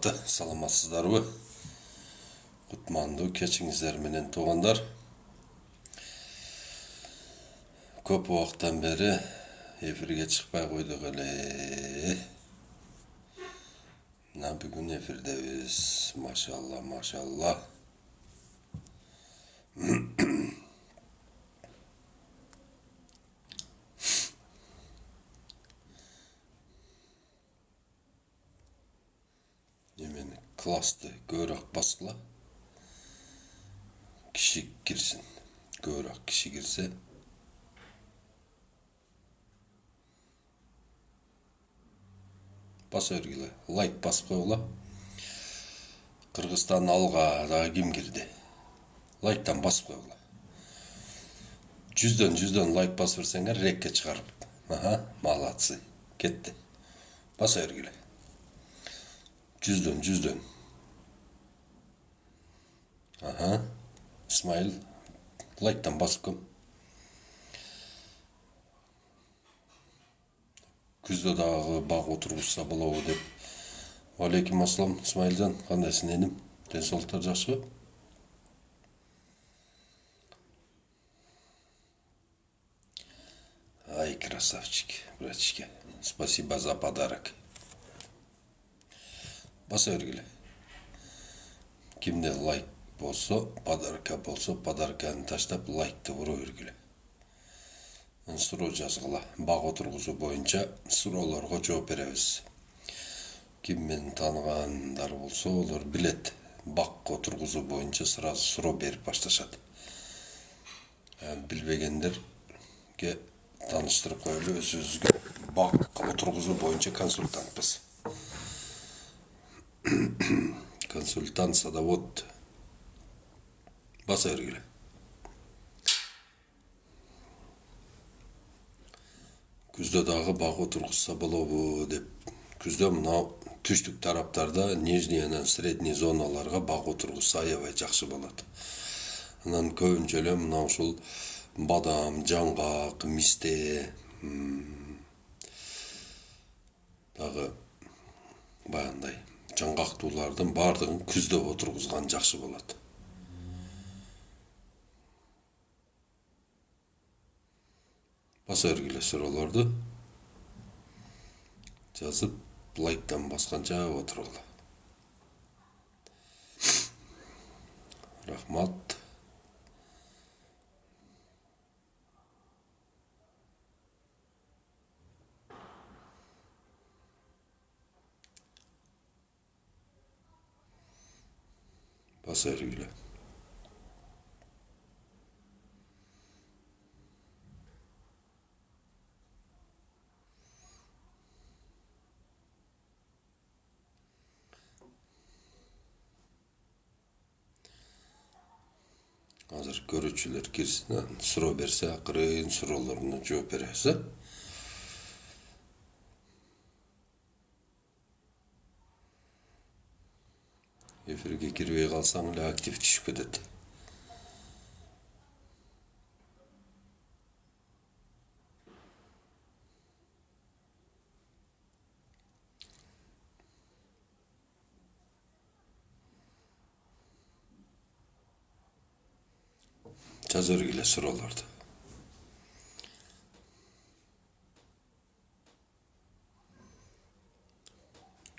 саламатты, саламатсыздарбы? Кутмандуу кечиңиздер менен туугандар. Көп убакыттан бери эфирге чыкпай койдук эле. Мына бүгүн эфирдебиз. Машалла, машалла. Emeni классты көбүрөөк баскыла. Киши кирсин. Көбүрөөк киши кирсе. Баса бергиле. Лайк басып койгула. Кыргызстан алга дагы ким кирди? Лайктан басып койгула. Жүздөн лайк басып берсеңер рекке чыгарып. Молодцы. Кетти. Баса бергиле. Жүздөн. Исмаил, лайктан басып ком. Күздө дагы баг отургузса болобу деп. Алейкум ассалам, Исмаилжан, кандайсың эним? Ден соолуктар жакшыбы? Ай, красавчик, братишка. Спасибо за подарок. Баса бергиле. Кимде лайк болсо, подарканы таштап лайкты ура бергиле. Суроо жазгыла. Баг отургузуу боюнча суроолорго жооп беребиз. Ким мени тааныгандар болсо, олор билет. Баг отургузуу боюнча сразу суроо берип башташат. Билбегендерге тааныштырып коелу, өзүбүзгө баг отургузуу боюнча консультантпыз. Консультант садовод. Баса бергиле. Күздө дагы баг отургузса болобу деп. Күздө мына түштүк тараптарда нижний менен средний зоналарга баг отургузса аябай жакшы болот. Анан көбүнчө эле мына ушул бадам, жаңгак, мисте, дагы баягындай жаңгактуулардын баардыгын күздө отургузган жакшы болот. Баса бергиле суроолорду жазып, лайктан басканча отургула. Рахмат. Баса бергиле. Азыр көрүүчүлөр кирсин, суроо берсе, акырын суроолоруна жооп беребиз. Эфирге кирбей калсаң эле актив түшүп кетет. Жаза бергиле суроолорду.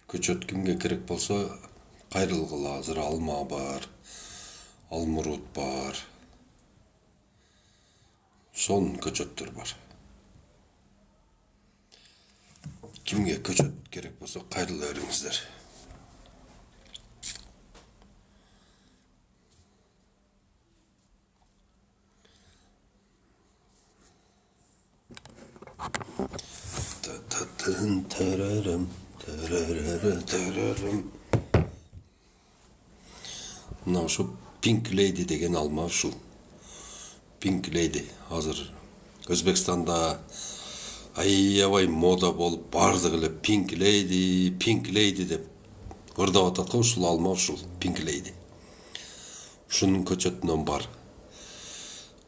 Көчөт кимге керек болсо кайрылгыла. Азыр алма бар, алмурут бар, сон көчөттөр бар. Кимге көчөт керек болсо кайрыла бериңиздер. Мына ушу Pink Lady деген алма ушул. Pink Lady азыр Өзбекстанда аябай мода болуп, бардыгы эле Pink Lady деп ырдап атат го. Ушул алма ушул Pink Lady. Ушунун көчөтүнөн бар.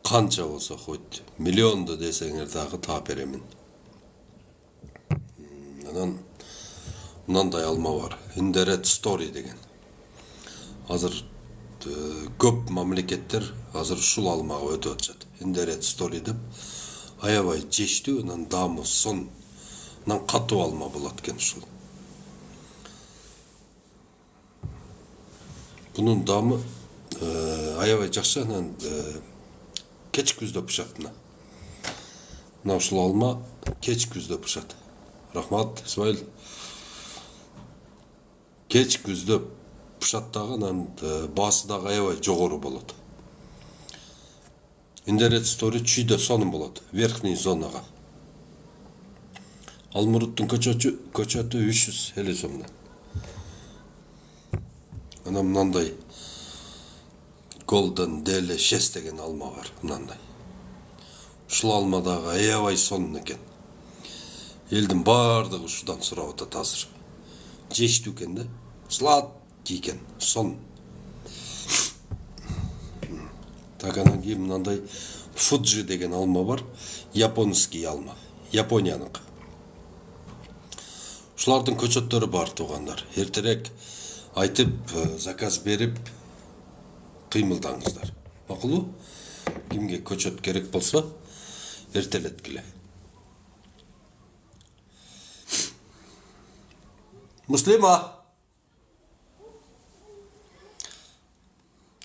Канча болсо хоть миллионду десеңер дагы таап беремин. Анан мынандай алма бар. Индерет Story деген. Азыр көп мамлекеттер азыр ушул алмага өтүп атышат. Индерет Story деп аябай жештүү, анан даамы сон, анан катуу алма болот экен ушул. Bunun damı аябай жакшы, анан кеч күздө пышат мына. Мына ушул алма кеч күздө пышат. Рахмат, Исмаил. Кеч күздө пышат дагы, анан баасы дагы аябай жогору болот. Индерет Story чүйдө сонун болот, верхний зонага. Алмуруттун көчөтү 350 сомдон. Анан мынандай Golden Delicious деген алма бар, мынандай. Ушул алма дагы аябай сонун экен. Элдин бардыгы ушудан сурап атат азыр. Жештүү экен да, сладкий экен, сон. Так, анан кийин мынандай Fuji деген алма бар, японский алма, Японияныкы. Ушулардын көчөттөрү бар, туугандар. Эртерээк айтып, заказ берип кыймылдаңыздар. Макулбу? Кимге көчөт керек болсо, эртелеткиле. Муслима.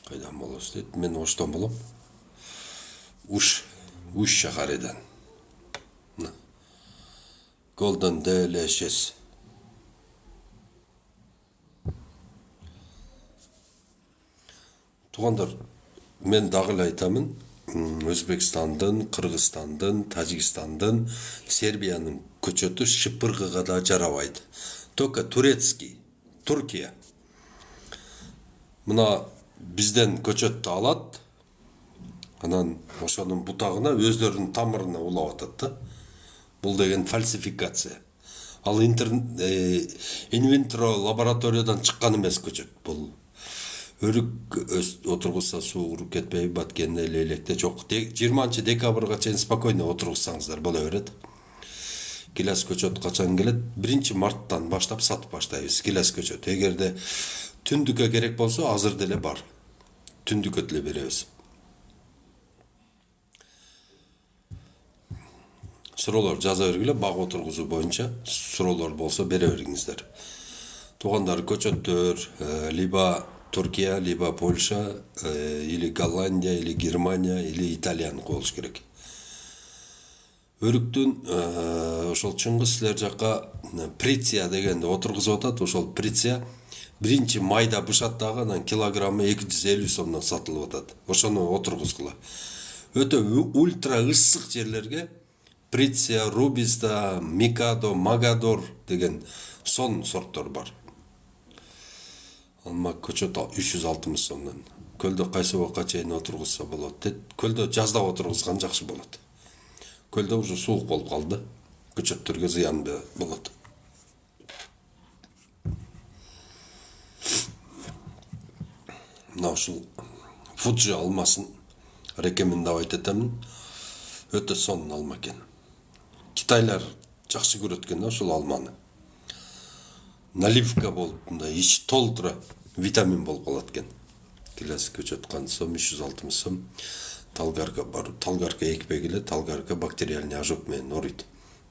Кайдан болосуз дейт? Мен Оштон болом. Уш шахарыдан. Golden Delicious. Туғандар, мен дагы эле айтамын, Өзбекстандын, Кыргызстандын, Тажикстандын, Сербиянын көчөтү шыпыргыга да жарабайт. Только турецкий, Туркия. Мына бизден көчөттү алат, анан ошонун бутагына өздөрүнүн тамырына улап атат да. Бул деген фальсификация. Ал инвентро лабораториядан чыккан эмес көчөт. Бул өрүк отургузса сууруп кетпей, баткенде электе жок. 20 декабрга чейин спокойно отургузсаңыздар боло берет. Гилас көчөт качан келет? 1 марттан баштап сатып баштайбыз гилас көчөт. Эгерде түндүккө керек болсо, азыр деле бар. Түндүккө деле беребиз. Суроолор жаза бергиле, бак отургузуу боюнча суроолор болсо бере бериңиздер. Туугандар, көчөттөр либо Туркия, либо Польша, или Голландия, или Германия, или Италияны болуш керек. Өрүктүн ошол чыңгыз силер жакка Приция дегенди отургузуп атат. Ошол Приция 1 майда бышат дагы, анан килограммы 250 сомдон сатылып атат. Ошону отургузгула. Өтө ультра ысык жерлерге Приция, Рубиста, Микадо, Магадор деген сон сорттор бар. Алма көчөт 360 сомдон. Көлдө кайсы убакка чейин отургузса болот. Көлдө жазда отургузган жакшы болот. Көлдө уже суук болуп калды. Көчөттөргө зыян болот. Мына ушул Fuji алмасын рекомендовать этемин. Өтө сонун алма экен. Китайлар жакшы көрөт экен да ушул алманы. Наливка болуп, мындай ич толтура витамин болуп калат экен. Келесі көчөт канча сом? 360 сом. Талгарка бар. Талгарка экпегиле, талгарка бактериальный ожог менен ооруйт.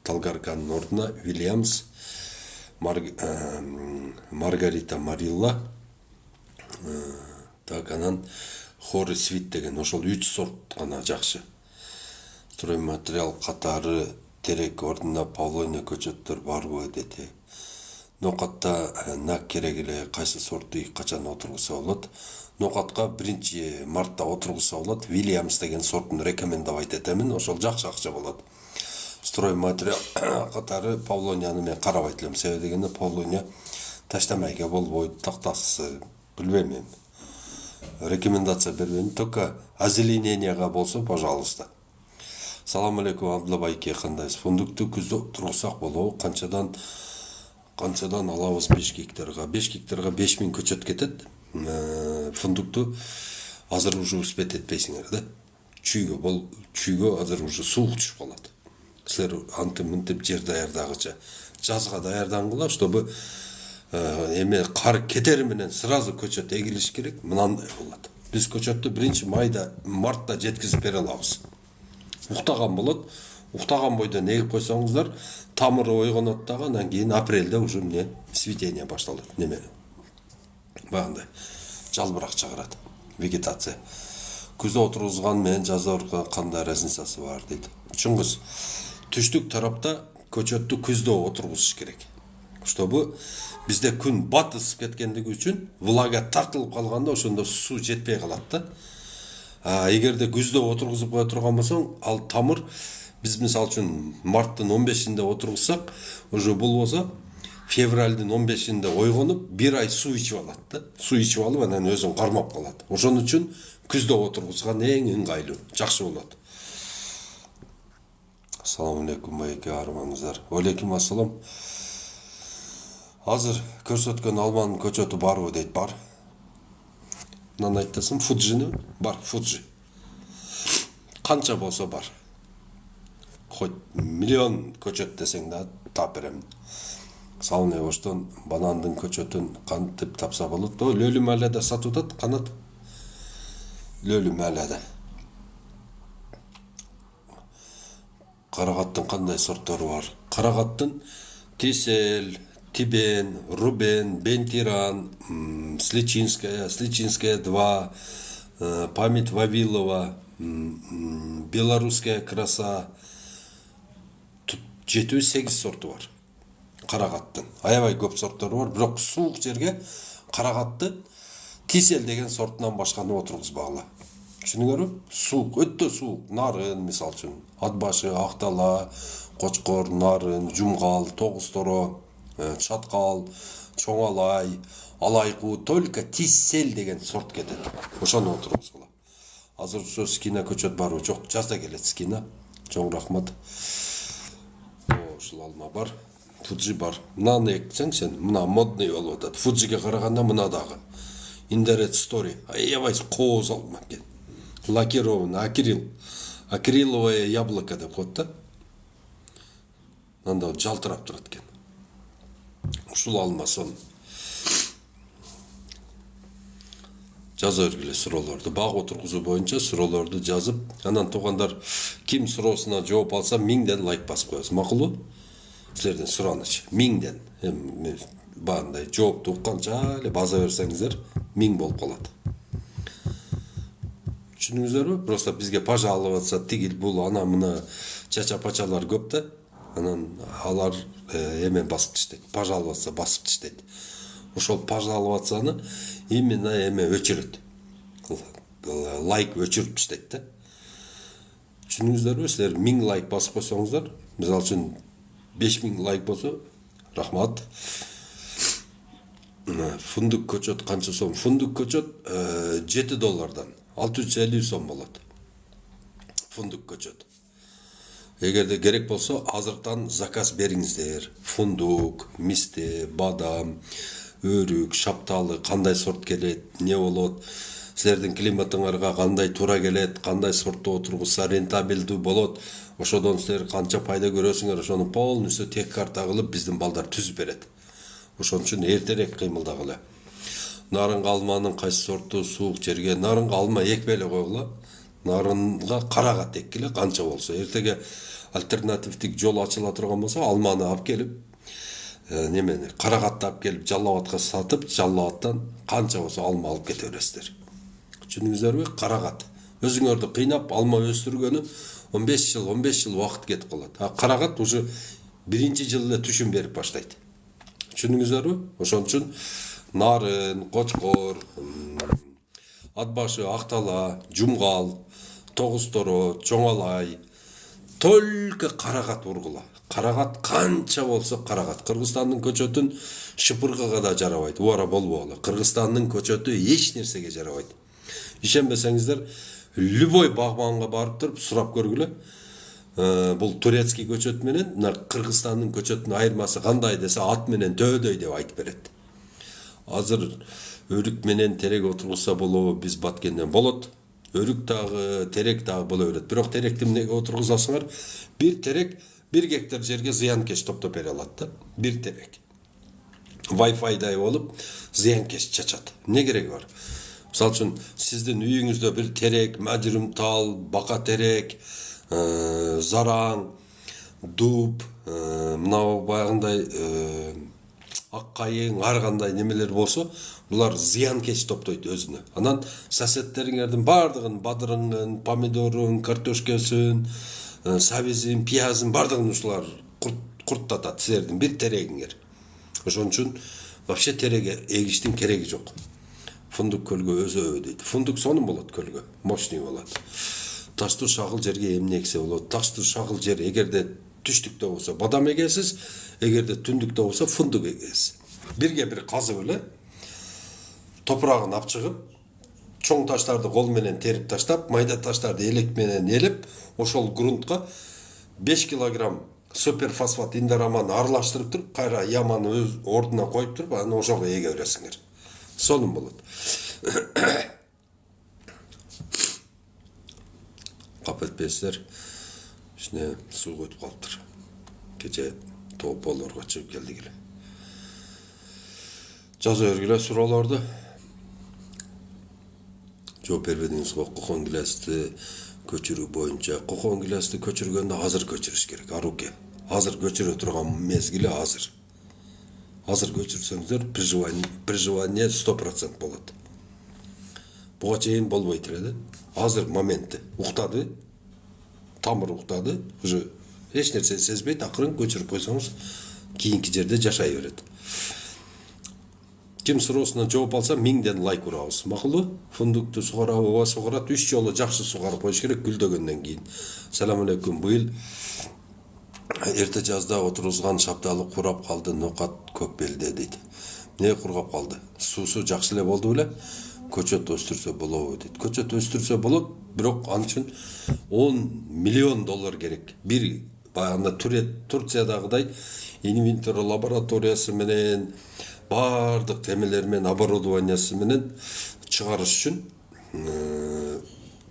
Талгарканын ордуна Williams, Маргарита Марилла, так, анан Хори Свит деген ошол 3 сорт гана жакшы. Стройматериал катары терек ордуна Павлония көчөттөр барбы деди. Нокатта нак керек эле кайсы сорту качан отургузса болот. Нокатка 1 мартта отургузса болот. Williams деген сортун рекомендовать этемин. Ошол жакшы акча болот. Стройматериал катары Павлонияны мен карабайт элем. Себеби дегенде Павлония таштамайга болбойт, тактасы билбейм мен. Рекомендация бербейм. Только озелененияга болсо, пожалуйста. Салам алейкум, Абдулла байке, кандайсыз? Фундукту күздө тургузсак болобу? Канчадан алабыз 5 гектарга? 5 гектарга 5000 көчөт кетет. Фундукту азыр уже успеть этпейсиңер да. Чүйгө азыр уже суук түшүп калат. Силер антып-мынтып жер даярдагыча жазга даярдангыла, чтобы эме кар кетери менен сразу көчөт эгилиш керек. Мынандай болот. Биз көчөттү 1-мартта жеткизип бере алабыз. Уктаган болот. Уктаган бойдон эгип койсоңуздар, тамыры ойгонот дагы, анан кийин апрелде уже эмне цветение башталат. Неме? Багындай жалбырак чыгарат. Вегетация. Күздө отургузган менен жазда отурган кандай разницасы бар дейт. Чоңгуз түштүк тарапта көчөттү күздө отургузуш керек. Чтобы бизде күн батыс кеткендиги үчүн влага тартылып калганда ошондо суу жетпей калат да. Эгерде күздө отургузуп кое турган болсоң, ал тамыр биз мисалы үчүн марттын 15-inde отургузсак, уже бул болсо февралдын 15-inde ойгонуп, 1 ай суу ичип алат да. Суу ичип алып, анан өзүн кармап калат. Ошон үчүн күздө отургузган эң ыңгайлуу, жакшы болот. Ассаламу алейкум, байке армаңыздар. Алейкум ассалам. Азыр көрсөткөн алманын көчөтү барбы дейт, бар. Мынаны айтасың, Фуджини бар, Фуджи. Канча болсо бар. Хоть миллион көчөт десең да тап берем. Салыне оштон банандын көчөтүн кантип тапса болот. Лөлү маалада сатып атат, канат. Лөлү маалада. Карагаттын кандай сорттору бар? Карагаттын Тисел, Тибен, Рубен, Бентиран, Сличинская 2, Память Вавилова, Белорусская краса. 7-8 сорту бар. Карагаттын. Аябай көп сорттору бар, бирок суук жерге карагатты Тисел деген сортунан башканы отургузбагыла. Түшүнүңөрбү? Суук, өтө суук. Нарын, мисалы үчүн, Атбашы, Актала, Кочкор, Нарын, Жумгал, Тогусторо, Чаткал, Чоңалай, Алайкуу, только Тисел деген сорт кетет. Ошону отургузгула. Азыр ошо скина көчөт барбы? Жок, жазда келет скина. Чоң рахмат. Ушул алма бар. Фуджи бар. Мынаны эксең сен, мына модный болуп атат. Фуджиге караганда мына дагы. Индерет стори. Аябай кооз алма экен. Лакированный, акриловое яблоко деп коет да. Мында жалтырап турат экен. Ушул алма сон. Жаза бергиле суроолорду. Баг отургузуу боюнча суроолорду жазып, анан туугандар ким суроосуна жооп алса 1000ден лайк басып коесуз. Макулбу? Силерден сураныч 1000ден. Бандай жоопту укканча эле база берсеңиздер 1000 болуп калат. Түшүнүңүздөрбү? Просто бизге пожаловаться, тигил бул, ана мына чача-пачалар көп да. Анан алар эме басып иштейт. Пожаловаться басып иштейт. Ошол пожаловацаны именно эме өчүрөт. Лайк өчүрүп иштейт да. Түшүнүңүздөрбү? Силер 1000 лайк басып койсоңуздар, мисалы үчүн 5000 лайк болсо, рахмат. Фундук көчөт канча сом? Фундук көчөт $7, 650 сом болот. Фундук көчөт. Эгерде керек болсо, азыртан заказ бериңиздер. Фундук, мисте, бадам, өрүк, шапталы, кандай сорт келет, не болот, силердин климатыңарга кандай туура келет, кандай сортто отургузса рентабелдүү болот, ошодон силер канча пайда көрөсүңөр, ошону полностью тек карта кылып биздин балдар түзүп берет. Ошон үчүн эртерээк кыймылдагыла. Нарынга алманын кайсы сорту суук жерге, нарынга алма экпей эле койгула. Нарынга карагат эккиле канча болсо. Эртеге альтернативдик жол ачыла турган болсо, алманы алып келип, немени карагатты алып келип Жалал Абадка сатып, Жалал Абадтан канча болсо алма алып кете бересиздер. Түшүнүңүздөрбү? Карагат. Өзүңөрдү кыйнап алма өстүргөнү 15 жыл убакыт кетип калат. Карагат уже 1-жыл эле түшүм берип баштайт. Түшүнүңүздөрбү? Ошон үчүн Нарын, Кочкор, Атбашы, Актала, Жумгал, Тогусторо, Чоңалай, только карагат ургула. Карагат канча болсо карагат. Кыргызстандын көчөтүн шыпыргага да жарабайт. Убара болбогула. Кыргызстандын көчөтү эч нерсеге жарабайт. Ишенбесеңиздер, любой багбанга барып туруп сурап көргүлө. Бул турецкий көчөт менен Кыргызстандын көчөтүнүн айырмасы кандай десе, ат менен төөдөй деп айтып берет. Азыр өрүк менен терек отургузса болобу, биз Баткенден болот. Өрүк дагы, терек дагы боло берет. Бирок теректи эмнеге отургузасыңар? Бир терек 1 гектар жерге зыянкеш топтоп бере алат да. 1 терек. Wi-Fi'дай болуп зыянкеш чачат. Не кереги бар? Мисалы үчүн сиздин үйүңүздө бир терек, мажырым тал, бака терек, зараң, дуб, мынау баягындай ак кайың, ар кандай немелер болсо, булар зыянкеч топтойт өзүнө. Анан соседтериңердин бардыгын, бадырыңын, помидорун, картошкасын, сабизин, пиязын бардыгын ушулар курттатат силердин бир терегиңер. Ошон үчүн вообще тереге эгиштин кереги жок. Фундук көлгө өзө дейт. Фундук сонун болот көлгө, мощный болот. Таштуу шагыл жерге эмне эксе болот? Таштуу шагыл жер эгерде түштүктө болсо бадам эгесиз, эгерде түндүктө болсо фундук эгесиз. Бирге бир казып эле топурагын алып чыгып, чоң таштарды кол менен терип таштап, майда таштарды элек менен элеп, ошол грунтка 5 килограмм суперфосфат индораманы аралаштырып туруп, кайра яманы өз ордуна коюп туруп, анан ошого эге бересиңер. Сонун болот. Кап этпейсиздер. Ишне суу өтүп калыптыр. Кече тополорго чыгып келдик эле. Жаза бергиле суроолорду. Жооп бербедиңиз го кокон гилести көчүрүү боюнча. Кокон гилести көчүргөндө азыр көчүрүш керек, аруке. Азыр көчүрө турган мезгили азыр. Азыр көчүрсөңүздөр приживание 100% болот. Буга чейин болбойт эле да. Азыр моменти. Уктады. Тамыр уктады. Уже эч нерсе сезбейт, акырын көчүрүп койсоңуз, кийинки жерде жашай берет. Ким суроосуна жооп алса 1000ден лайк урабыз. Макулбу? Фундукту сугарабы, ооба сугарат. 3 жолу жакшы сугарып коюш керек гүлдөгөндөн кийин. Салам алейкум. Быйыл эрте жазда отургузган шапталы курап калды, нокат көп белде дейт. Не кургап калды? Суусу жакшы эле болду беле? Көчөт өстүрсө болобу дейт. Көчөт өстүрсө болот, бирок ал үчүн 10 миллион доллар керек. Бир баягында Турциядагыдай инвентор лабораториясы менен бардык темелер менен оборудованиясы менен чыгарыш үчүн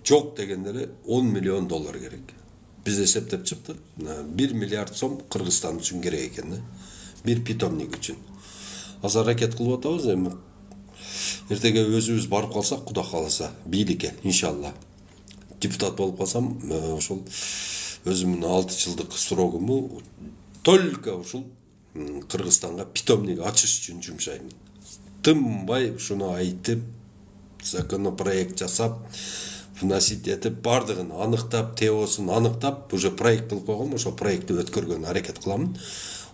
жок дегенде эле 10 миллион доллар керек. Биз эсептеп чыктык. 1 миллиард сом Кыргызстан үчүн керек экен. Бир питомник үчүн. Азыр аракет кылып атабыз эми. Эртеге өзүбүз барып калсак, Кудай кааласа, бийликке иншалла. Депутат болуп калсам, ошол өзүмдүн 6 жылдык срогуму только ушул Кыргызстанга питомник ачыш үчүн жумшайм. Тынбай ушуну айтып, законопроект жасап, вносить этип, бардыгын аныктап, теосун аныктап, уже проект кылып койгом, ошол проектти өткөргөнгө аракет кыламын.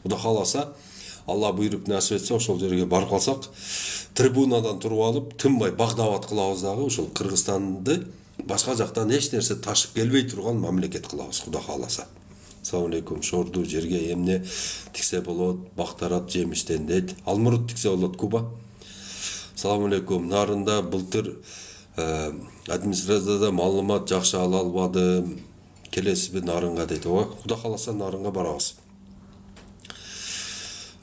Кудай кааласа, Алла буйруп насип этсе, ошол жерге барып калсак, трибунадан туруп алып, тынбай багдабат кылабыз дагы, ошол Кыргызстанды башка жактан эч нерсе ташып келбей турган мамлекет кылабыз, Кудай кааласа. Салам алейкум. Шорду жерге эмне тиксе болот? Бактарат жемиштен дейт. Алмурут тиксе болот, Куба. Салам алейкум. Нарында былтыр администрацияда маалымат жакшы ала албадым. Келесиби нарынга дейт. Ооба, Кудай кааласа нарынга барабыз.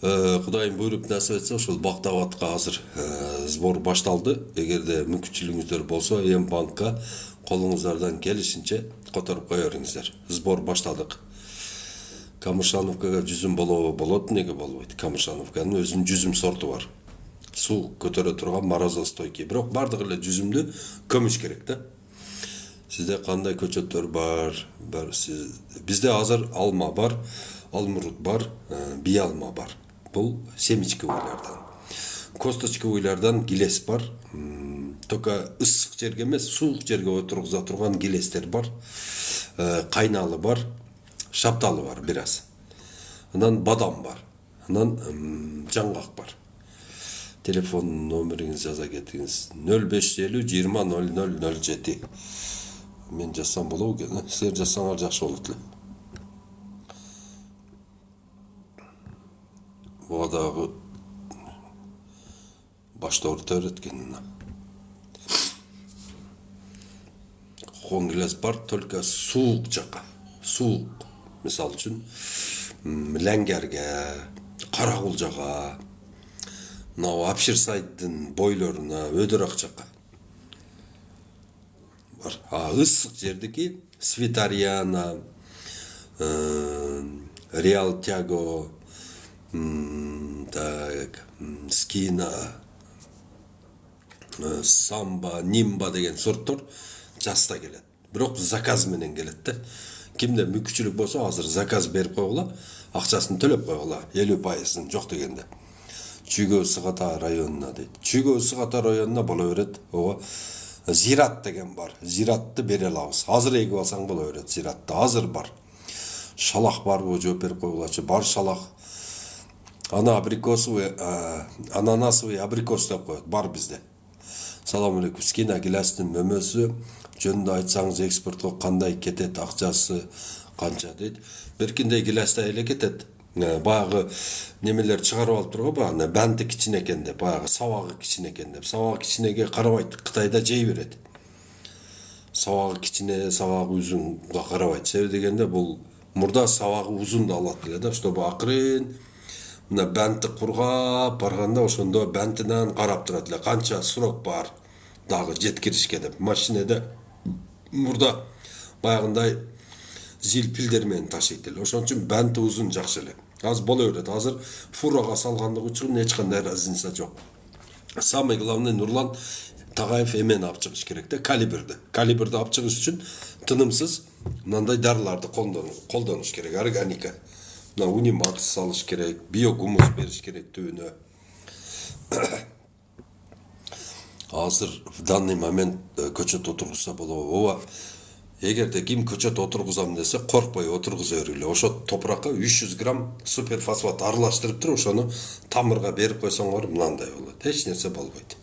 Кудайым буйруп насип этсе, ошол бактабатка азыр сбор башталды. Эгерде мүмкүнчүлүгүңүздөр болсо, Банкка колуңуздардан келишинче которуп кое бериңиздер. Сбор баштадык. Камышановкага жүзүм болобу? Болот, неге болбойт? Камышановканын өзүнүн жүзүм сорту бар. Суу көтөрө турган морозостойкий. Бирок бардык эле жүзүмдү көмүш керек да. Сизде кандай көчөттөр бар? Бизде азыр алма бар, алмурут бар, бий алма бар. Бул семечковыйлардан. Косточковыйлардан гилес бар. Только ысык жерге эмес, суук жерге отургуза турган гилестер бар. Кайналы бар. Шапталы бар бир аз. Анан бадам бар. Анан жаңгак бар. Телефон номериңизди жаза кетиңиз. 0550 20 0007. Мен жазсам болобу экен, силер жазсаңар жакшы болот эле. Буга дагы баштоорду өткөн. Конгилес бар, только суук жака. Суук. Мисалы үчүн Ләңгәргә, Каракулжага, мынау Апширсайдын бойлоруна, Өдөрак жака бар. Ысык жердики Светарьяна, Реал Тяго, так, Скина, Самба, Нимба деген сорттор жаста келет. Бирок заказ менен келет да. Кимде мүмкүнчүлүк болсо азыр заказ берип койгула, акчасын төлөп койгула, 50%ын жок дегенде. Чүйгө Сыгата районуна дейт. Чүйгө Сыгата районуна боло берет. Ого Зират деген бар. Зиратты бере алабыз. Азыр эгип алсаң боло берет Зиратты. Азыр бар. Шалак барбы жооп берип койгулачы. Бар шалак. Ана абрикосовый, ананасовый абрикос деп коет. Бар бизде. Салам алейкум. Скина гиластын мөмөсү жөнүндө айтсаңыз экспортко кандай кетет, акчасы канча дейт. Беркинде гиласта эле кетет. Баягы немелер чыгарып алып турго, баягы банты кичине экен деп, баягы сабагы кичине экен деп. Сабагы кичинеге карабайт, Кытайда жей берет. Сабагы кичине, сабагы узунга карабайт. Себеби дегенде бул мурда сабагы узунду алат эле да, чтобы акырын мына банты кургап барганда ошондо бантынан карап турат эле, канча срок бар дагы жеткиришке деп. Машинеде мурда баягындай зил пилдер менен ташыйт эле. Ошон үчүн банты узун жакшы эле. Азыр боло берет. Азыр фурага салгандыгы үчүн эч кандай разница жок. Самый главный Нурлан Тагаев эмени алып чыгыш керек да, калибрди. Калибрди алып чыгыш үчүн тынымсыз мындай дарыларды колдонуш керек, органика. Мына унимакс салыш керек, биогумус бериш керек түбүнө. Азыр в данный момент көчөт отургузса болобу? Ооба. Эгерде ким көчөт отургузам десе, коркпой отургуза бергиле. Ошо топуракка 300 грамм суперфосфат аралаштырып туруп, ошону тамырга берип койсоңор мынандай болот. Эч нерсе болбойт.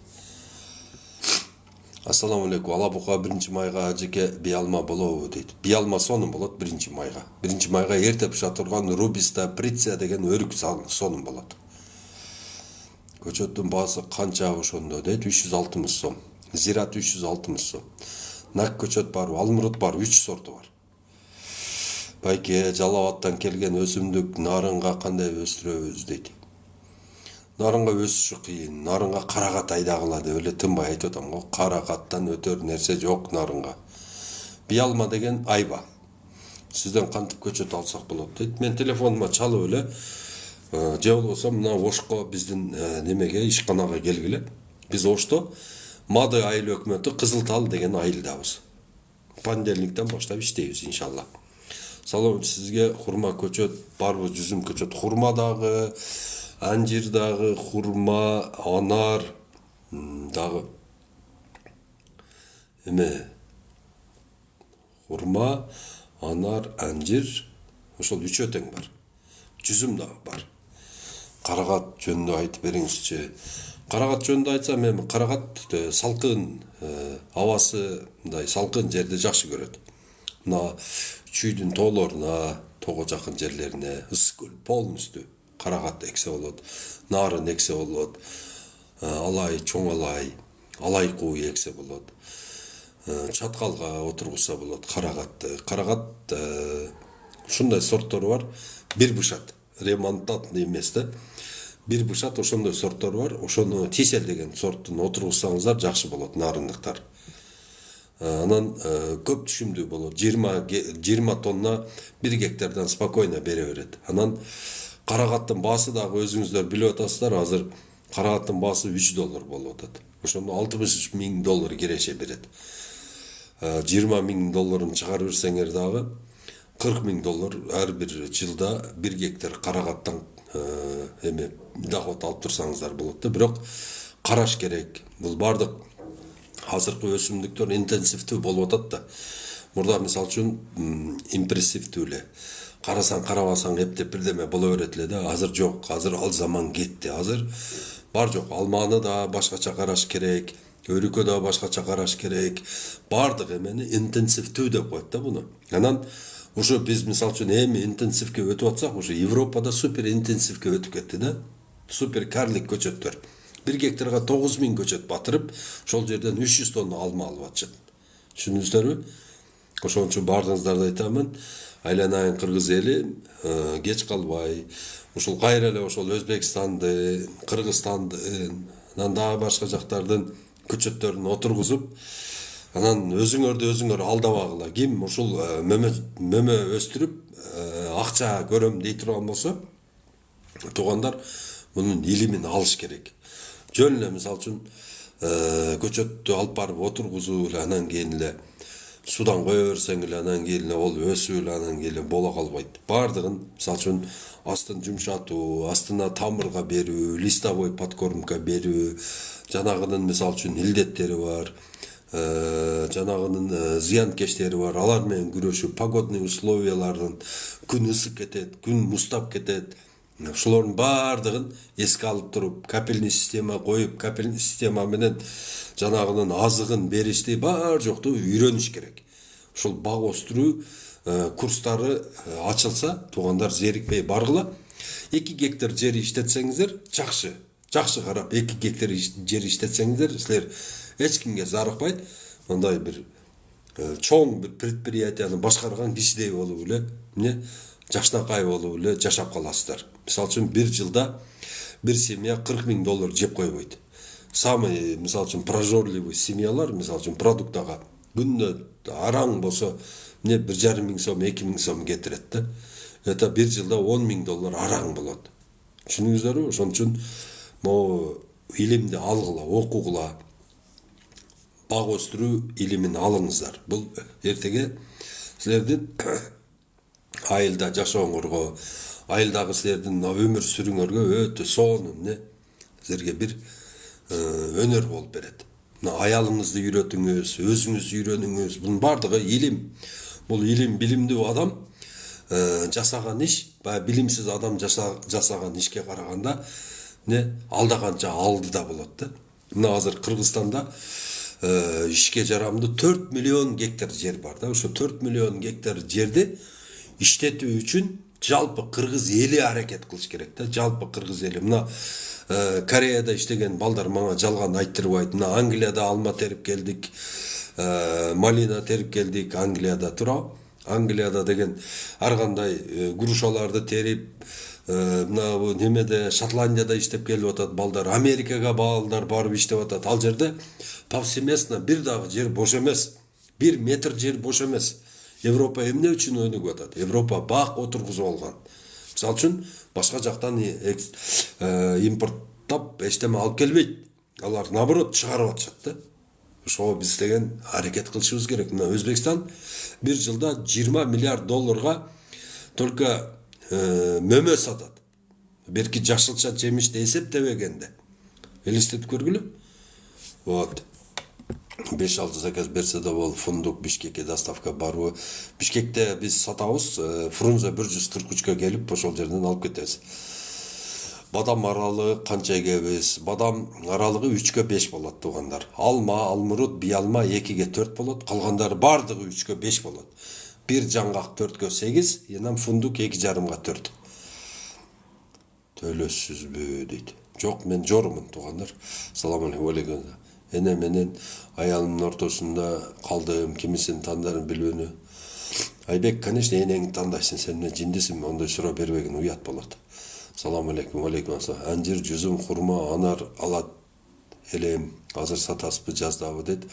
Ассаламу алейкум. Алабука 1-майга ажеке биалма болобу дейт. Биалма сонун болот 1-майга. 1-майга эрте пыша турган рубиста приция деген өрүк сонун болот. Көчөттүн баасы канча ошондо дейт? 360 сом. Зират 360 сом. Нак көчөт бар, алмурут бар, 3 сорту бар. Байке, Жалал Абадтан келген өсүмдүк нарынга кандай өстүрөбүз дейт. Нарынга өсүшү кыйын, нарынга карагат айдагыла деп эле тынбай айтып атам го. Карагаттан өтөр нерсе жок нарынга. Биалма деген айба. Сизден кантип көчөт алсак болот дейт. Мен телефонума чалып эле, же болбосо мына Ошко биздин немеге ишканага келгиле. Биз Ошто Мады айыл өкмөтү Кызыл Тал деген айылдабыз. Понедельниктен баштап иштейбиз иншалла. Салам сизге, хурма көчөт барбы? Жүзүм көчөт, хурма дагы, анжир дагы, хурма, анар дагы. Хурма, анар, анжир, ошол үчөө тең бар. Жүзүм дагы бар. Карагат жөнүндө айтып бериңизчи. Карагат жөнүндө айтсам, эми карагат салкын, абасы мындай салкын жерди жакшы көрөт. Мына чүйдүн тоолоруна, тоого жакын жерлерине, ысык көл полностью карагат эксе болот. Нарын эксе болот. Алай, чоң алай, алайкуу эксе болот. Чаткалга отургузса болот карагатты. Карагат ушундай сорттору бар. Бир бышат, ремонтатный эмес да. Бир бышат ошондой сорттор бар. Ошону тисел деген сорттун отургузсаңыздар жакшы болот, нарындыктар. Анан көп түшүмдүү болот. 20 тонна 1 гектардан спокойно бере берет. Анан карагаттын баасы дагы өзүңүздөр билип атасыздар, азыр карагаттын баасы $3 болуп атат. Ошондо $60 000 киреше берет. $20 000 чыгарып берсеңер дагы $40 000 ар бир жылда 1 гектар карагаттан доход алып турсаңыздар болот да. Бирок караш керек. Бул бардык азыркы өсүмдүктөр интенсивдүү болуп атат да. Мурда мисал үчүн импрессивдүү эле. Карасаң карабасаң эптеп бирдеме боло берет эле да. Азыр жок. Азыр ал заман кетти. Азыр бар жок. Алманы да башкача караш керек. Өрүккө да башкача караш керек. Бардык эмени интенсивдүү деп коет да буну. Анан уже биз мисал үчүн эми интенсивке өтүп атсак, уже Европада супер интенсивке өтүп кетти да. Супер карлик көчөттөр. 1 гектарга 9000 көчөт батырып, ошол жерден 300 тонна алма алып атышат. Түшүндүңүздөрбү? Ошон үчүн бардыгыңыздарды айтамын. Айланайын кыргыз эли, кеч калбай, ушул кайра эле ошол Өзбекстанды, Кыргызстанды, анан дагы башка жактардын көчөттөрүн отургузуп, Анан өзүңөр алдабагыла. Ким ушул мөмө өстүрүп акча көрөм дей турган болсо, туугандар мунун илимин алыш керек. Жөн эле мисалы үчүн көчөттү алып барып отургузуп эле анан кийин эле судан кое берсең эле анан кийин эле ол өсүп эле анан кийин эле боло калбайт. Бардыгын мисалы үчүн астын жумшатуу, астына тамырга берүү, листовой подкормка берүү, жанагынын мисалы үчүн илдеттери бар, жанагынын зыянкечтери бар, алар менен күрөшүү, погодный условиялардын, күн ысык кетет, күн муздап кетет. Ошолордун бардыгын эске алып туруп, капельный система коюп, капельный система менен жанагынын азыгын беришти бар жокту үйрөнүш керек. Ушул бак өстүрүү курстары ачылса, туугандар зерикпей баргыла. 2 гектар жер иштетсеңиздер, жакшы карап 2 гектар жер иштетсеңиздер, силер эч кимге зарыкпайт. Мындай бир чоң бир предприятияны башкарган кишидей болуп эле, жакшынакай болуп эле жашап каласыздар. Мисалы үчүн бир жылда бир семья $40,000 жеп койбойт. Самый, мисалы үчүн, прожорливый семьялар, мисалы үчүн, продуктага күнүнө араң болсо, $1,500 сом, $2,000 кетирет да. Это бир жылда $10,000 араң болот. Түшүнүңүздөрбү? Ошон үчүн могу илимди алгыла, окугула, бак өстүрүү илимин алыңыздар. Бул эртеге силердин айылда жашооңорго, айылдагы силердин өмүр сүрүүңөргө өтө сонун, силерге бир өнөр болуп берет. Аялыңызды үйрөтүңүз, өзүңүз үйрөнүңүз. Бунун бардыгы илим. Бул илим, билимдүү адам жасаган иш, билимсиз адам жасаган ишке караганда алдаганча алдыда болот да. Мына азыр Кыргызстанда ишке жарамдуу 4 миллион гектар жер бар да. Ошо 4 миллион гектар жерди иштетүү үчүн жалпы кыргыз эли аракет кылыш керек да. Жалпы кыргыз эли. Мына Кореяда иштеген балдар мага жалган айттырбайт. Мына Англияда алма терип келдик, малина терип келдик, Англияда тура. Англияда деген ар кандай грушаларды терип, мына бу немеде Шотландияда иштеп келип атат балдар, Америкага балдар барып иштеп атат. Ал жерде повсеместно бир дагы жер бош эмес. 1 метр жер бош эмес. Европа эмне үчүн өнүгүп атат? Европа бак отургузуп алган. Мисалы үчүн башка жактан импорттап эчтеме алып келбейт. Алар наоборот чыгарып атышат да. Ошого биз деген аракет кылышыбыз керек. Мына Өзбекстан бир жылда $20 миллиард только мөмө сатат. Берки жашылча жемишти эсептебегенде. Элестетип көргүлө. Вот. 5-6 заказ берсе да бол, фундук Бишкекке доставка барбы. Бишкекте биз сатабыз, Фрунзе 143 келип, ошол жерден алып кетебиз. Бадам аралыгы канча эгебиз? Бадам аралыгы 3-5 болот, туугандар. Алма, алмурут, биялма 2-4 болот, калгандары бардыгы 3-5 болот. Бир жаңгак 4-8, энем фундук 2,5-4. Төлөссүзбү дейт. Жок, мен жорумун, туугандар. Салам алейкум. Эне менен аялымдын ортосунда калдым, кимисин тандарын билбөнү. Айбек, конечно, энеңди тандайсың, сен эмне жиндисиңби? Ондой суроо бербеген уят болот. Салам алейкум, алейкум ассалам. Анжир, жүзүм, хурма, анар алат элем. Азыр сатасызбы, жаздабы дейт.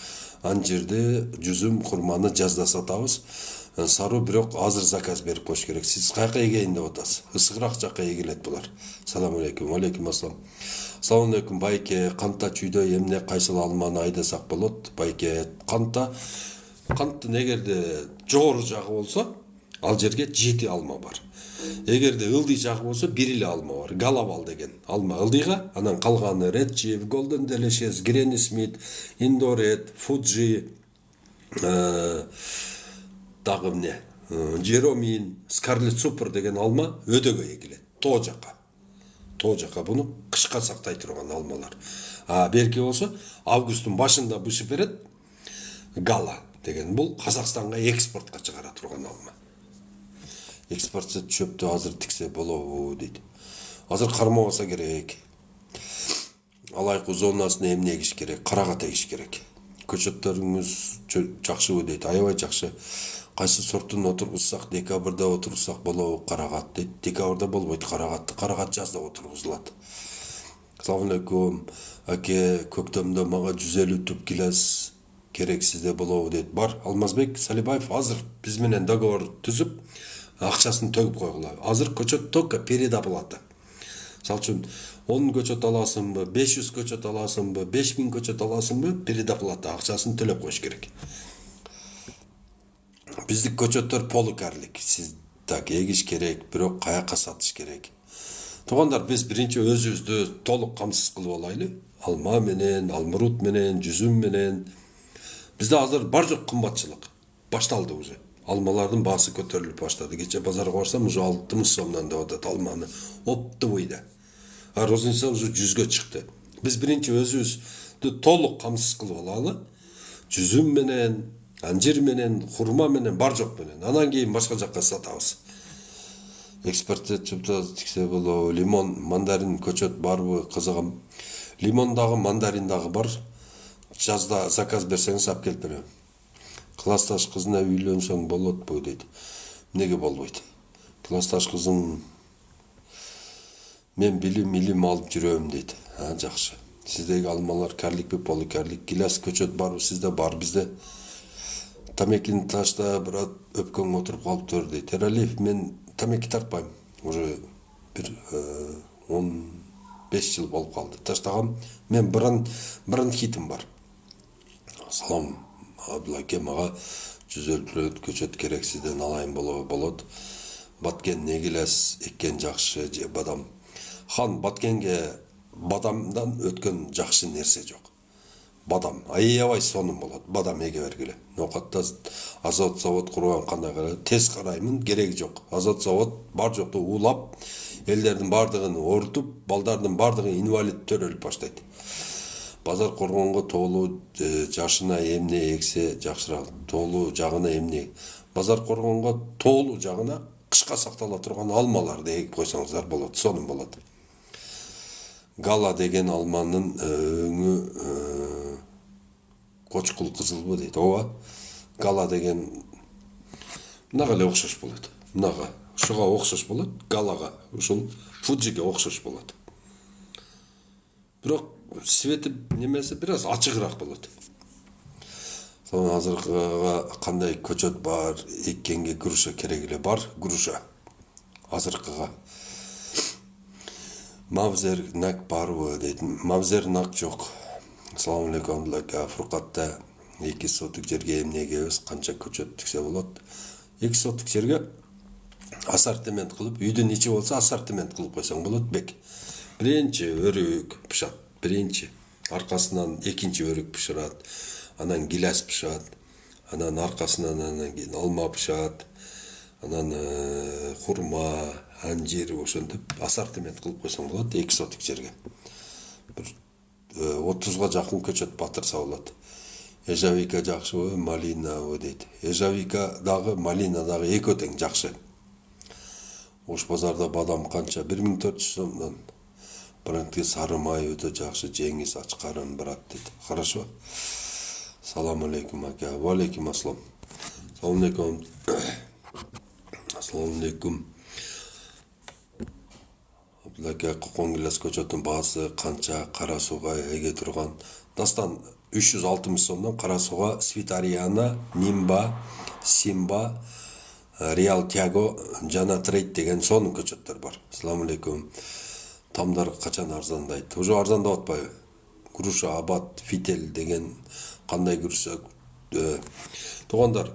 Анжирди, жүзүм, хурманы жазда сатабыз. Сару бирок азыр заказ берип коюш керек. Сиз кайка эгейин деп атасыз. Ысыгыраак жакка эгилет булар. Салам алейкум, алейкум ассалам. Салам алейкум, байке. Канта чүйдөй эмне кайсыл алманы айдасак болот? Байке, канттын эгерде жогору жагы болсо, ал жерге 7 алма бар. Эгерде ылдый жагы болсо 1 эле алма бар. Галабал деген алма ылдыйга, анан калганы Red Chief, Golden Delicious, Granny Smith, Indoret, Fuji, дагы эмне? Jeromin, Scarlet Super деген алма өдөгө эгилет. Тоо жака буну кышка сактай турган алмалар. Берки болсо августтун башында бышып берет. Гала деген бул Казакстанга экспортко чыгара турган алма. Экспортчу чөптү азыр тиксе болобу дейт. Азыр кармабаса керек. Алайкы зонасына эмне эгиш керек? Карагат эгиш керек. Көчөттөрүңүз жакшыбы дейт. Аябай жакшы. Кайсы сортун отургузсак, декабрда отургузсак болобу? Карагат дейт. Декабрда болбойт карагатты. Карагат жазда отургузулат. Салам алейкум. Аке, көктөмдө мага 150 туп килес керексиз де болобу дейт. Бар, Алмазбек Салибаев азыр биз менен договор түзүп, акчасын төгүп койгула. Азыр көчөт только передоплата. Мисалы үчүн 10 көчөт аласыңбы, 500 көчөт аласыңбы, 5000 көчөт аласыңбы, передоплата акчасын төлөп коюш керек. Биздик көчөттөр полукарлик. Сиз так эгиш керек, бирок каяка сатыш керек. Туугандар, биз биринчи өзүбүздү толук камсыз кылып алайлы. Алма менен, алмурут менен, жүзүм менен. Бизде азыр бар жок кымбатчылык башталды уже. Алмалардын баасы көтөрүлүп баштады. Кече базарга барсам, уже 60 сомдон деп атат алманы. Оптовыйда. А розница уже 100гө чыкты. Биз биринчи өзүбүздү толук камсыз кылып алалы. Жүзүм менен, анжир менен, хурма менен, бар жок менен. Анан кийин башка жакка сатабыз. Экспорт тиксе болобу, лимон, мандарин көчөт барбы, кызыгам. Лимон дагы, мандарин дагы бар. Жазда заказ берсеңиз алып келип берем. Классташ кызына үйлөнсөң болотпу дейт. Эмнеге болбойт? Классташ кызым мен билим алып жүрөм дейт. Жакшы. Сиздеги алмалар карликпи, полукарлик, гилас көчөт барбы? Сизде бар, бизде тамекини ташта бират өпкөң отуруп калыптыр дейт. Эралиев, мен тамеки тартпайм. Уже бир 15 жыл болуп калды. Таштагам. Мен бронхитим бар. Салам, Абдулаке, мага 100 көчөт керек, сизден алайын болот. Баткен негилес эккен жакшы же бадам. Хан, Баткенге бадамдан өткөн жакшы нерсе жок. Бадам, аябай сонун болот. Бадам эге бергиле. Нокатта азот завод курган кандай кара, тез караймын, кереги жок. Азот завод бар жокту улап, элдердин бардыгын оорутуп, балдардын бардыгы инвалид төрөлүп баштайт. Базар коргонго тоолуу жашына эмне эксе жакшыраак, тоолуу жагына эмне. Базар коргонго тоолуу жагына кышка сактала турган алмаларды эгип койсоңуздар болот, сонун болот. Гала деген алманын өңү кочкул кызылбы дейт. Ооба. Гала деген мынага эле окшош болот. Мынага, ушуга окшош болот, галага, ушул фуджиге окшош болот. Бирок свети немеси бир аз ачыгыраак болот. Сонун азыркыга кандай көчөт бар, эккенге груша керек эле бар, груша. Азыркыга Мавзер нак барбы дейт. Мавзер нак жок. Assalamu alaikum, Фуркатта 2 сотык жерге эмне эгебиз, канча көчөт тиксе болот. 2 сотык жерге ассортимент кылып, үйдүн ичи болсо ассортимент кылып койсоң болот бек. Биринчи өрүк пышат, биринчи. Аркасынан экинчи өрүк пышырат, анан гилас пышат, анан аркасынан анан кийин алма пышат, анан хурма, анжир, ошентип ассортимент кылып койсоң болот 2 сотык жерге. 30га жакын көчөт батырса болот. Эжавика жакшыбы, малинабы дейт. Эжавика дагы, малина дагы экөө тең жакшы. Ош базарда бадам канча? 1400 сомдон. Брендке сары май өтө жакшы, жеңиз ачкарын брат дейт. Хорошо. Салам алейкум ака. Ва алейкум аслам. Салам алейкум. Ассаламу алейкум. Абдулаке, кокон гилас көчөттүн баасы канча? Кара сууга эге турган. Дастан 360 сомдон кара сууга Свитариана, Нимба, Симба, Реал Тиаго жана Трейд деген сонун көчөттөр бар. Ассаламу алейкум. Тамдар качан арзандайт? Уже арзандап атпайбы? Груша, Абат, Фител деген кандай груша? Туугандар,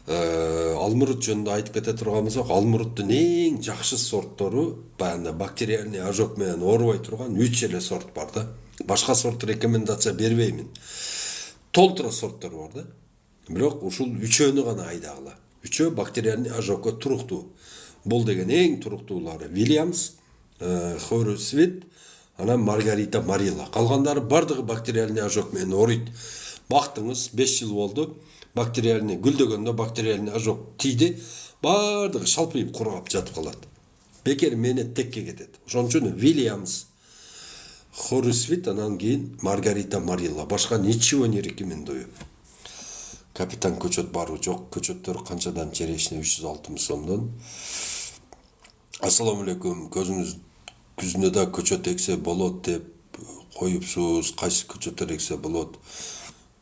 алмурут жөнүндө айтып кете турган болсок, алмуруттун эң жакшы сорттору баягы бактериальный ожог менен оорубай турган 3 эле сорт бар да. Башка сорт рекомендация бербеймин. Толтура сорттор бар да. Бирок ушул үчөөнү гана айдагыла. Үчөө бактериальный ожогго туруктуу. Бул деген эң туруктуулары Williams, Хорусвит, анан Маргарита Марила. Калгандары бардыгы бактериальный ожог менен ооруйт. Бактыңыз, 5 жыл болду. Бактериальный гүлдөгөндө бактериальный ожог тийди, бардыгы шалпыйып кургап жатып калат. Бекер менен текке кетет. Ошон үчүн Williams, Хорусвит, анан кийин Маргарита Марила. Башка ничего не рекомендую. Капитан көчөт барбы? Жок, көчөттөр канчадан? Черешня 360 сомдон. Ассаламу алейкум. Көзүңүз күзүндө да көчөт эксе болот деп коюпсуз. Кайсы көчөттөр эксе болот?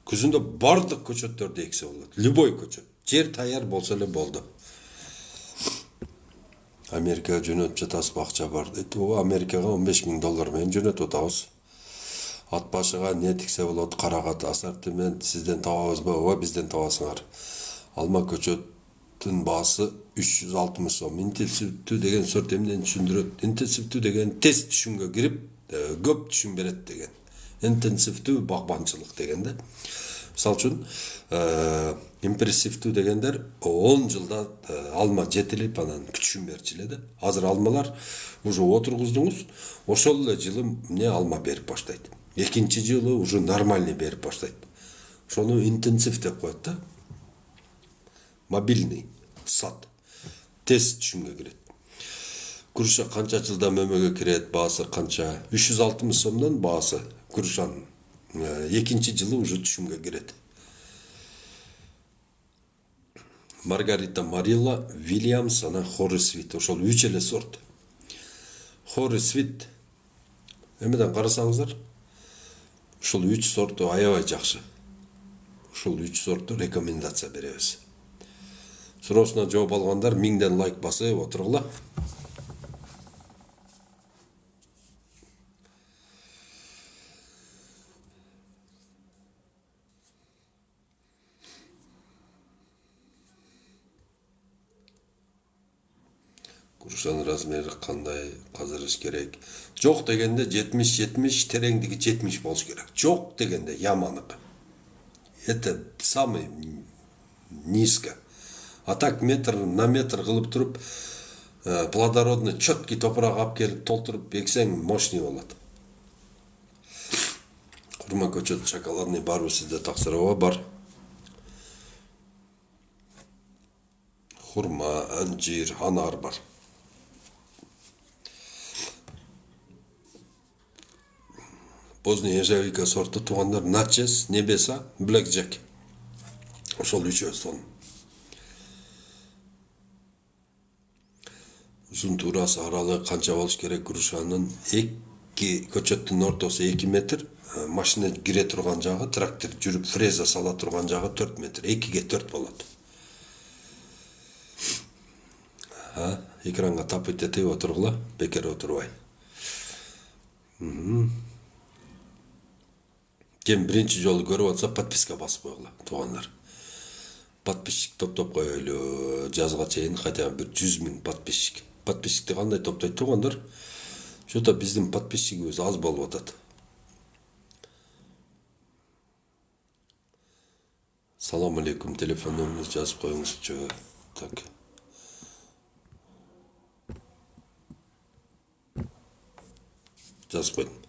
күзүндө бардык көчөттөрдү эксе болот. Любой көчөт. Жер таяр болсо эле болду. Америкага жөнөтүп жатасыз, акча бар дейт. Америкага $15.000 менен жөнөтүп атабыз. Ат башыга не тиксе болот, карагат, ассортимент сизден табабызбы? Ооба, бизден табасыңар. Алма көчөттүн баасы 360 сом. Интенсивдүү деген сорт эмнени түшүндүрөт? Интенсивдүү деген тез түшүмгө кирип, көп түшүм берет деген. Интенсивдүү багбанчылык деген да. Мисалы үчүн, импрессивдүү дегендер 10 жылда алма жетилип, анан түшүм берчү эле да. Азыр алмалар уже отургуздуңуз, ошол эле жылы эмне алма берип баштайт. Экинчи жылы уже нормальный берип баштайт. Ошону интенсив деп коет да. Мобильный сад. Тез түшүмгө кирет. Груша канча жылда мөмөгө кирет, баасы канча? 360 сомдон баасы грушанын экинчи жылы уже түшүмгө кирет. Маргарита Марилла, Вильямс, анан Хоррисвит. Ошол 3 эле сорт. Хоррисвит эмеден карасаңыздар, ушул 3 сорту аябай жакшы. Ушул 3 сортту рекомендация беребиз. Суроосуна жооп алгандар 1000ден лайк басып отургула. Грушанын размери кандай, казырыш керек? Жок дегенде 70-70, тереңдиги 70 болуш керек. Жок дегенде яманык. Это самый низко. А так метр на метр кылып туруп, плодородный, четкий топурак алып келип толтуруп эксең мощный болот. Курма көчөт, шоколадный барбы сизде таксыр? Ооба, бар. Хурма, анжир, анар бар. Поздний ежевика сорты туугандар Начес, Небеса, Блэк Джек. Ошол үчөө сон. Узун туурасы аралы канча болуш керек грушанын? 2 көчөттүн ортосу 2 метр, машина кире турган жагы, трактор жүрүп фреза сала турган жагы 4 метр, 2ге 4 болот. Экранга тапыйт этип отургула, бекер отурбай. Кем биринчи жолу көрүп атса, подписка басып койгула, туугандар. Подписчик топтоп коелу, жазга чейин хотя бы 100 000 подписчик. Подписчикти кандай топтойт туугандар? Что-то биздин подписчигибиз аз болуп атат. Салам алейкум, телефон номеріңізді жазып қойыңызчы. Так. Жазып қойдым.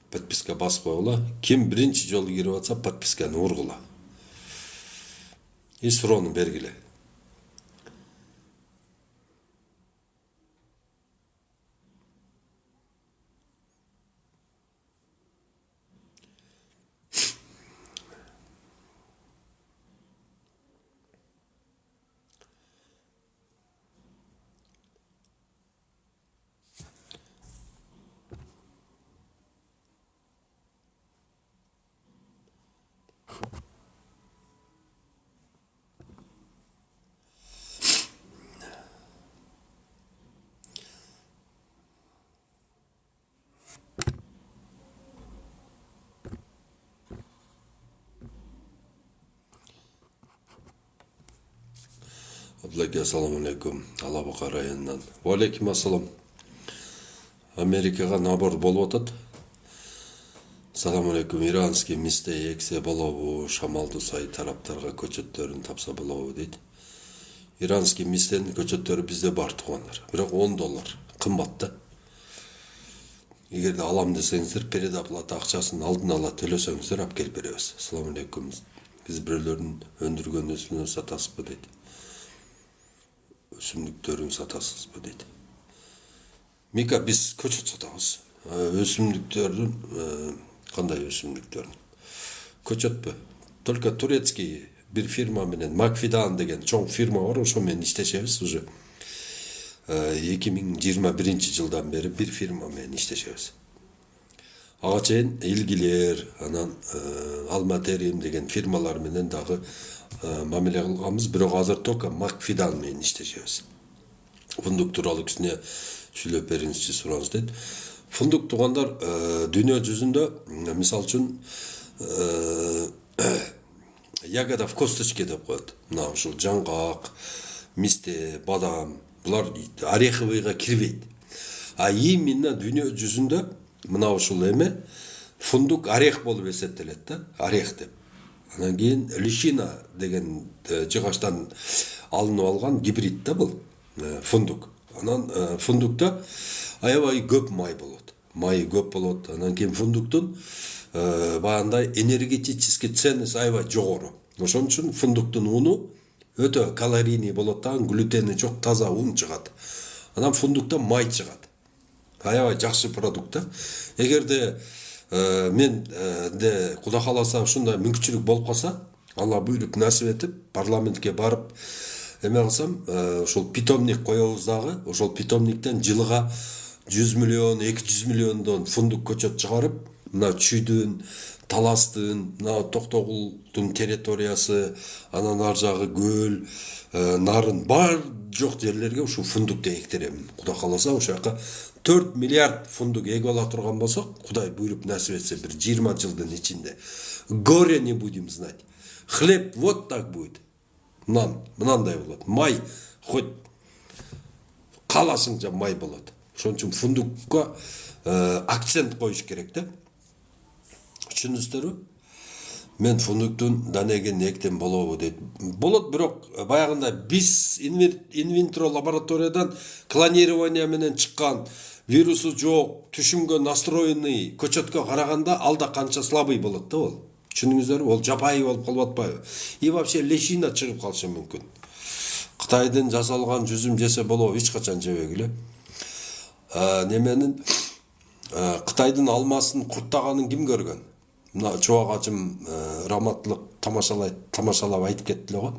Подписка басып қойғыла. Ким биринчи жолу кирип атса, подписканы ургула. И суроону бергиле. Абдулаке, ассаламу алейкум. Алабука районунан. Валейкум ассалам. Америкага набор болуп атат. Салам алейкум. Иранский мисте эксе болобу, Шамалдуу Сай тараптарга көчөттөрүн тапса болобу дейт. Иранский мистенин көчөттөрү бизде бар туугандар. Бирок $10 кымбат да. Эгерде алам десеңиздер, предоплата акчасын алдын ала төлөсөңүздөр алып келип беребиз. Салам алейкум. Биз бирөөлөрдүн өндүргөн өсүмдүктөрүн сатасызбы дейт. Өсүмдүктөрүн сатасызбы дейт. Мика, биз көчөт сатабыз. Өсүмдүктөрдүн кандай өсүмдүктөрүн? Көчөтпү? Только турецкий бир фирма менен Макфидан деген чоң фирма бар, ошо менен иштешебиз уже. 2021 жылдан бери бир фирма менен иштешебиз. ага чейин илгилер анан Алматерим деген фирмалар менен дагы мамиле кылганбыз, бирок азыр только Макфидан менен иштешебиз. Фундук тууралуу кичине сүйлөп бериңизчи сураңыз дейт. Фундук туугандар дүйнө жүзүндө мисал үчүн ягода в косточке деп коет. Мына ушул жаңгак, мисте, бадам, булар ореховыйга кирбейт. А именно дүйнө жүзүндө мына ушул эме фундук орех болуп эсептелет да, орех деп. Анан кийин личина деген жыгачтан алынып алган гибрид да бул фундук. Анан фундукта аябай көп май болот. Майы көп болот. Анан кийин фундуктун баягындай энергетический ценность аябай жогору. Ошон үчүн фундуктун уну өтө калорийный болот да, глютени жок, таза ун чыгат. Анан фундуктан май чыгат. Аябай жакшы продукт да. Эгерде мен де Кудай кааласа ушундай мүмкүнчүлүк болуп калса, Алла буйруп насип этип парламентке барып эме кылсам, ошол питомник коебуз дагы, ошол питомниктен жылга 100 миллион, 200 миллиондон фундук көчөт чыгарып, мына Чүйдүн, Таластын, мына Токтогулдун территориясы, анан ар жагы көл, нарын бар жок жерлерге ушул фундукту эктеремин. Кудай кааласа ошол жака 4 миллиард фундук эгип ала турган болсок, Кудай буйруп насип этсе бир 20 жылдын ичинде горе не будем знать. Хлеб вот так будет. Мынандай болот. Май хоть кааласыңча май болот. Ошон үчүн фундукка акцент коюш керек да. Түшүндүңүздөрбү? Мен фундуктун данеген эктем болобу дейт. Болот, бирок баягында биз инвитро лабораториядан клонирование менен чыккан, вирусу жок, түшүмгө настроенный көчөткө караганда алда канча слабый болот да ол. Түшүндүңүздөрбү? Ол жапайы болуп калып атпайбы? И вообще личина чыгып калышы мүмкүн. Кытайдын жасалган жүзүм жесе болобу, эч качан жебегиле. Неменин Кытайдын алмасын курттаганын ким көргөн? Мына чубак ачым раматтылык тамашалап айтып кетти эле го.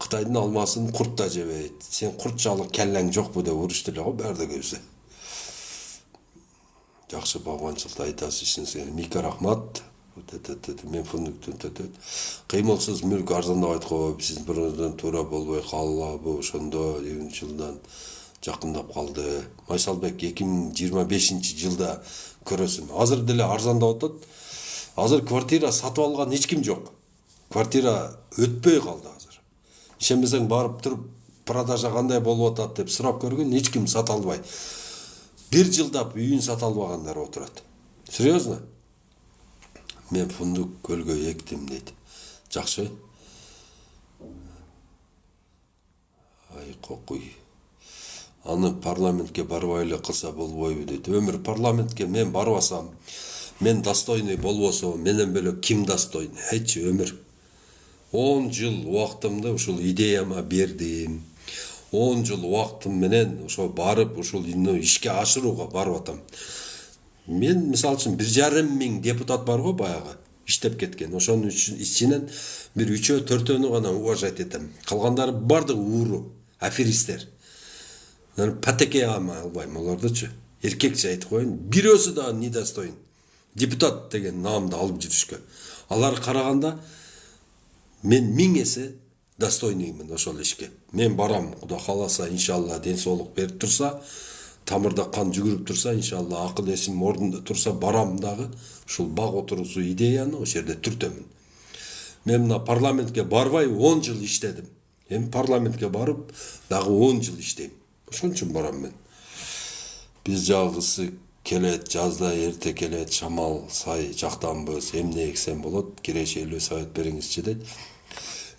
Кытайдын алмасын курт да жебейт. Сен куртчалык келлең жокпу деп урушту эле го баардык өзү. Жакшы багбанчылыкты айтасыз, сиңер миңге рахмат. Мен фундуктун кыймылсыз мүлк арзандап айткан, сиздин бирөөдөн туура болбой калабы, ошондо 20 жылдан жакындап калды. Майсалбек 2025 жылда көрөсүн. Азыр деле арзандап атат. Азыр квартира сатып алган эч ким жок. Квартира өтпөй калды азыр. Ишенбесең барып туруп продажа кандай болуп атат деп сурап көргөн, эч ким сата албай. Бир жылдап үйүн сата албагандар отурат. Серьезно? Мен фундук көлгө эктим дейт. Жакшы. Ай кокуй. Аны парламентке барбай эле кылса болбойбу дейт. Өмүр парламентке мен барбасам, мен достойный болбосом, менен бөлөк ким достойный? Айтчы, өмүр. 10 жыл убактымды ушул идеяма бердим. 10 жыл убактым менен ошо барып ушул ишке ашырууга барып атам. Мен мисалы үчүн 1,5 миң депутат бар го баягы иштеп кеткен. Ошонун ичинен бир 3-4 гана уважать этем. Калгандары бардыгы ууру, аферисттер. Патеке албайм олордучу. Эркекче айтып коеюн, бирөөсү да недостоин. Депутат деген наамды алып жүрүшкө. Алар караганда мен 1000 эсе достойныймын ошол ишке. Мен барам, Кудай кааласа, иншалла ден соолук берип турса, тамырда кан жүгүрүп турса, иншалла акыл эсим ордунда турса, барам дагы ушул бак отуруусу идеяны ошол жерде түртөмүн. Мен мына парламентке барбай 10 жыл иштедим. Эми парламентке барып дагы 10 жыл иштейм. Ошон үчүн барам мен. Биз жагысы келет, жазда эрте келет, шамал сай жактанбыз, эмне эксем болот, кирешелүү совет бериңизчи дейт.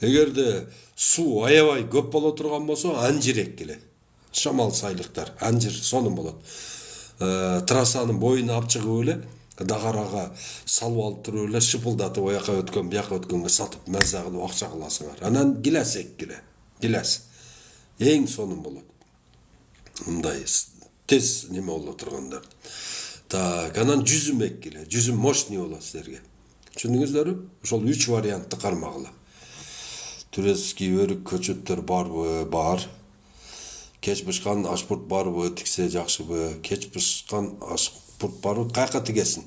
Эгерде суу аябай көп боло турган болсо, анжир эккиле. Шамал сайлыктар, анжир сонун болот. Трассанын боюна алып чыгып эле, дагарага салып алып туруп эле шыпылдатып аяка өткөн, бияка өткөнгө сатып маза кылып акча кыласыңар. Анан гилас эккиле. Гилас. Эң сонун болот. Мындай тез неме боло тургандар. Так, анан жүзүм эккиле. Жүзүм мощный болот силерге. Түшүндүңүздөрбү? Ошол 3 вариантты кармагыла. Турецкий өрүк көчөттөр барбы? Бар. Кеч бышкан ашпурт барбы? Тиксе жакшыбы? Кеч бышкан ашпурт барбы? Каяка тигесин?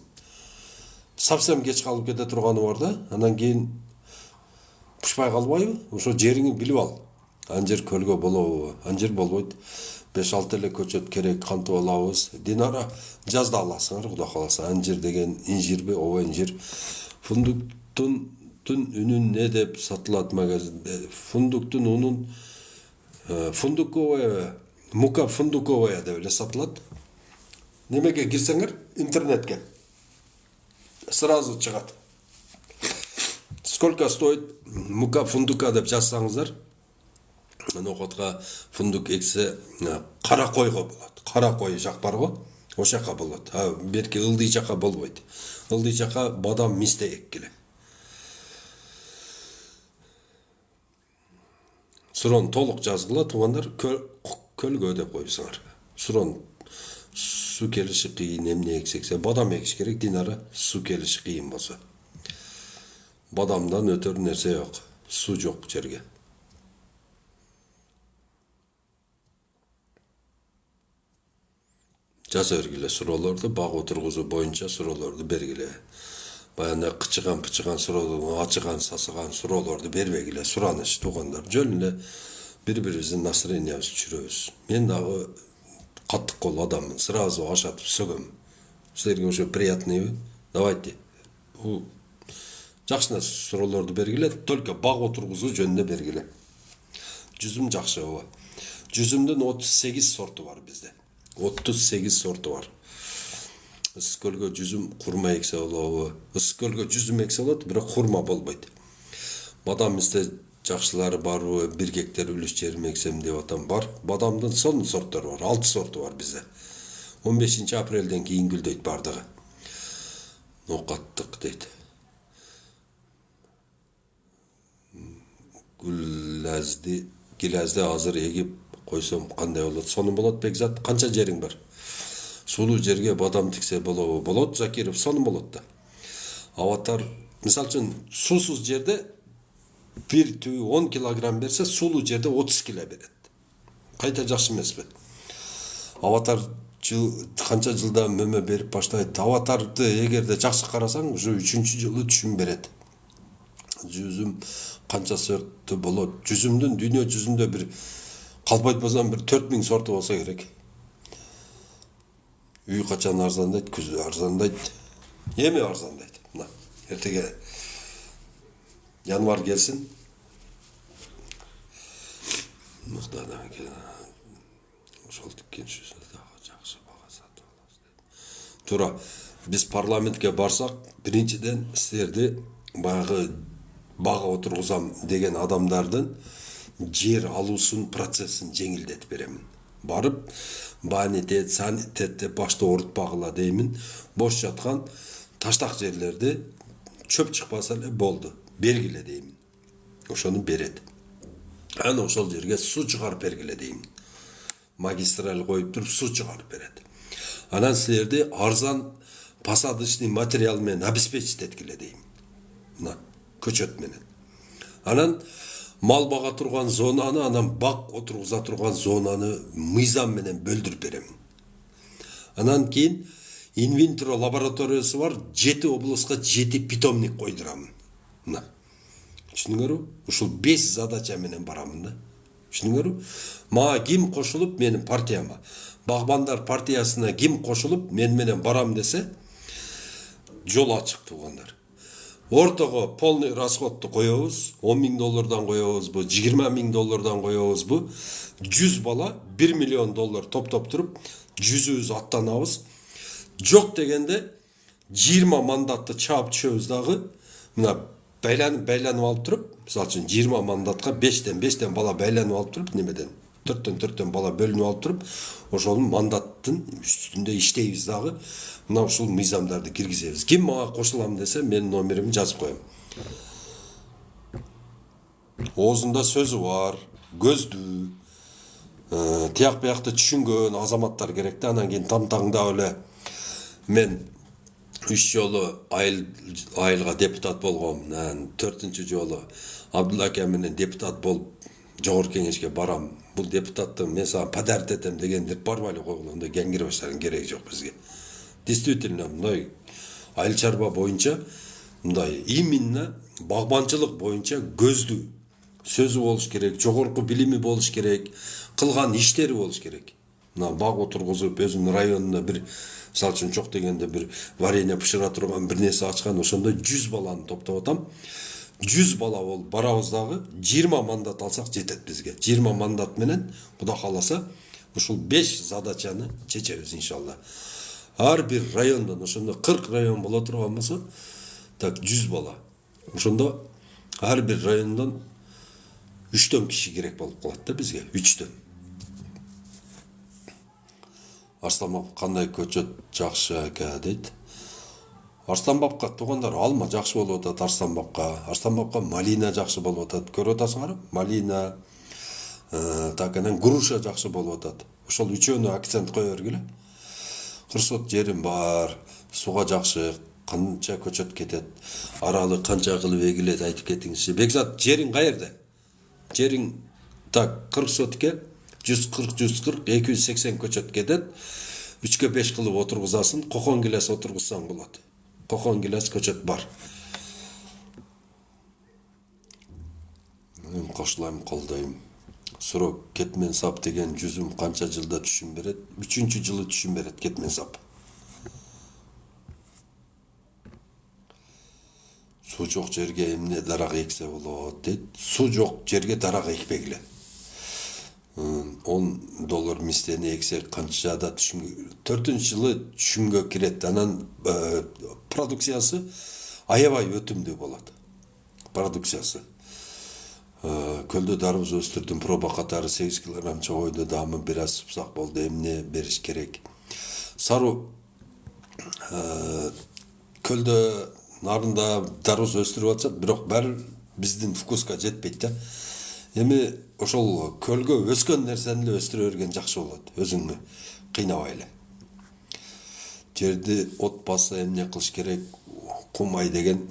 совсем кеч калып кете турганы бар да. Анан кийин пушпай калбайбы? Ошо жериңи билип ал. Ан жер көлгө болобу? Ан жер болбойт. 5-6 эле көчөт керек, кантип алабыз? Динара жазда аласыңар, Кудай кааласа. Ан жер деген инжирби, ооба инжир. Фундуктун үнүн не деп сатылат магазинде? Фундуктун унун фундуковая, мука фундуковая деп эле сатылат. Немеге кирсеңер интернетке сразу чыгат. Сколько стоит мука фундука деп жазсаңыздар, нокотка фундук эксе кара койго болот. Кара кой жак бар го, ошол жака болот. Берки ылдый жака болбойт. Ылдый жака бадам мисте эккиле. Сурон толук жазгыла туугандар, көлгө деп коюпсуңар. Сурон су келиши кыйын, эмне эксексе бадам экиш керек. Динара су келиши кыйын болсо. Бадамдан өтөр нерсе жок. Су жок жерге. Жаза бергиле суроолорду, баг отургузуу боюнча суроолорду бергиле. Баягы кычыган суроолорду, ачыган, сасыган суроолорду бербегиле. Сураныч туугандар. Жөн эле бири-бирибиздин настроениябызды түшүрөбүз. Мен дагы каттык кол адаммын. Сразу ашатып сөгөм. Силерге ошо приятныйбы? Давайте. Жакшына суроолорду бергиле, только баг отургузуу жөнүндө бергиле. Жүзүм жакшы ооба. Жүзүмдүн 38 сорту бар бизде. 38 сорту бар. Ысыкөлгө жүзүм курма эксе болобу? Ысыкөлгө жүзүм эксе болот, бирок курма болбойт. Бадам мисте жакшылары барбы? 1 гектар үлүш жерим эксем деп атам бар. Бадамдын сонун сорттору бар. 6 сорту бар бизде. 15 апрелден кийин гүлдөйт бардыгы. Нокаттык дейт. Гилязди азыр эгип койсом кандай болот? Сонун болот Бекзат. Канча жериң бар? Сулуу жерге бадам тиксе болобу? Болот, Закиров, сонун болот да. Аватар, мисалы үчүн суусуз жерде бир түбү 10 килограмм берсе, сулуу жерде 30 кило берет. Кайта жакшы эмеспи? Аватар канча жылда мөмө берип баштайт. Аватарды эгерде жакшы карасаң, ушу 3-жылы түшүм берет. Жүзүм канча сортту болот? Жүзүмдүн дүйнө жүзүндө бир калбайт болсом бир 4000 сорту болсо керек. Үй качан арзандайт, күз арзандайт. Эми арзандайт. Мына эртеге январь келсин. Мыктадан ошол тиккен жүзүндө дагы жакшы бага сатып алабыз. Туура. Биз парламентке барсак, биринчиден силерди баягы бага отургузам деген адамдардын жер алуусун процессин жеңилдетип беремин. Барып, банитет, санитет деп башты орутпагыла деймин. Бош жаткан таштак жерлерди чөп чыкпаса эле болду. Бергиле деймин. Ошону берет. Аны ошол жерге суу чыгарып бергиле деймин. Магистраль коюп туруп суу чыгарып берет. Анан силерди арзан посадочный материал менен обеспечить эткиле дейм. Мына көчөт менен. Анан мал бага турган зонаны, анан бак отургуза турган зонаны мыйзам менен бөлдүрүп берем. Анан кийин инвентро лабораториясы бар, 7 областка 7 питомник койдурам. Мына. Түшүнүңөрбү? Ушул 5 задача менен барамын да. Түшүнүңөрбү? Мага ким кошулуп менин партияма, Багбандар партиясына ким кошулуп мен менен барам десе, жол ачык туугандар. Ортого полный расходту коебуз, $10,000 коебузбу, $20,000 коебузбу, 100 бала $1 миллион топтоп туруп, 100-үбүз аттанабыз. Жок дегенде 20 мандатты чаап түшөбүз дагы. Мына байланып алып туруп, мисалы үчүн 20 мандатка 5тен бала байланып алып туруп, немеден 4тен бала бөлүнүп алып туруп, ошонун мандаттын үстүндө иштейбиз дагы. Мына ушул мыйзамдарды киргизебиз. Ким мага кошулам десе, менин номеримди жазып коем. Оозунда сөзү бар, көздүү, тияк биякты түшүнгөн азаматтар керек да. Анан кийин тамтаңдап эле мен 3 жолу айылга депутат болгом. 4-чү жолу Абдулла ака менен депутат болуп жогорку кеңешке барам. Бул депутаттын мен сага подарить этем дегендер барбай эле койгула. Андай кеңгир баштардын кереги жок бизге. Действительно, мындай айыл чарба боюнча мындай именно багбанчылык боюнча көздүү сөзү болуш керек, жогорку билими болуш керек, кылган иштери болуш керек. Мына баг отургузуп өзүнүн районуна бир мисалы үчүн чок дегенде бир варенье бышыра турган бир нерсе ачкан, ошондо 100 баланы топтоп атам. 100 бала болуп барабыз дагы 20 мандат алсак жетет бизге. 20 мандат менен Кудай кааласа ушул 5 задачаны чечебиз иншалла. Ар бир райондон ошондо 40 район боло турган болсо, так 100 бала. Ошондо ар бир райондон 3төн киши керек болуп калат да бизге, 3төн. Арстанбап кандай көчөт жакшы эке дейт. Арстанбапка туугандар алма жакшы болуп атат, Арстанбапка малина жакшы болуп атат. Көрүп атасыңарбы? Малина, так анан груша жакшы болуп атат. Ошол үчөөнү акцент кое бергиле. Кырсот жерим бар, суга жакшы, канча көчөт кетет, аралы канча кылып эгилет айтып кетиңизчи. Бекзат, жериң каерде? Жериң так 40 сотке 140 280 көчөт кетет. 3-ке 5 кылып отургузасың, кокон гилес отургузсаң болот. Кокон гилес көчөт бар. Мен кошулайм, колдойм. Суроо кетмен сап деген жүзүм канча жылда түшүм берет? 3-жылы түшүм берет кетмен сап. Суу жок жерге эмне дарак эксе болот дейт. Суу жок жерге дарак экпегиле. $10 мистени эксек канчада түшүм 4-жылы түшүмгө кирет. Анан продукциясы аябай өтүмдүү болот. Продукциясы. Көлдө дарбыз өстүрдүм, проба катары 8 кг чогойду, дамы бир аз супсак болду, эмне бериш керек? Сару көлдө нарында дарбыз өстүрүп атса, бирок баары биздин вкуска жетпейт да. Эми ошол көлгө өскөн нерсени эле өстүрө берген жакшы болот, өзүңдү кыйнабай эле. Жерди от баса эмне кылыш керек? Кумай деген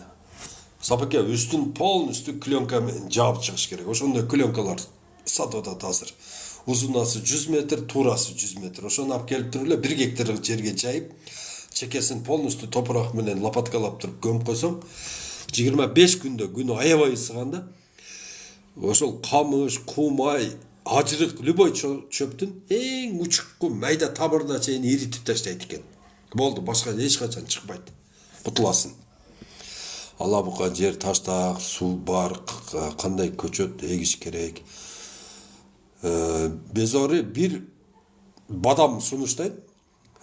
Сапаке үстүн полностью клёнка менен жаап чыгыш керек. Ошондой клёнкалар сатып атат азыр. Узунасы 100 метр, туурасы 100 метр. Ошону алып келип туруп эле 1 гектар жерге жайып, чекесин полностью топурак менен лопаткалап туруп көмүп койсоң, 25 күндө күнү аябай ысыганда ошол камыш, кумай, ажырык, любой чөптүн эң учукку майда табырына чейин иритип таштайт экен. Болду, башка эч качан чыкпайт. Кутуласың. Алабука жер таштак, суу бар, кандай көчөт эгиш керек. Безори бир бадам сунуштайт.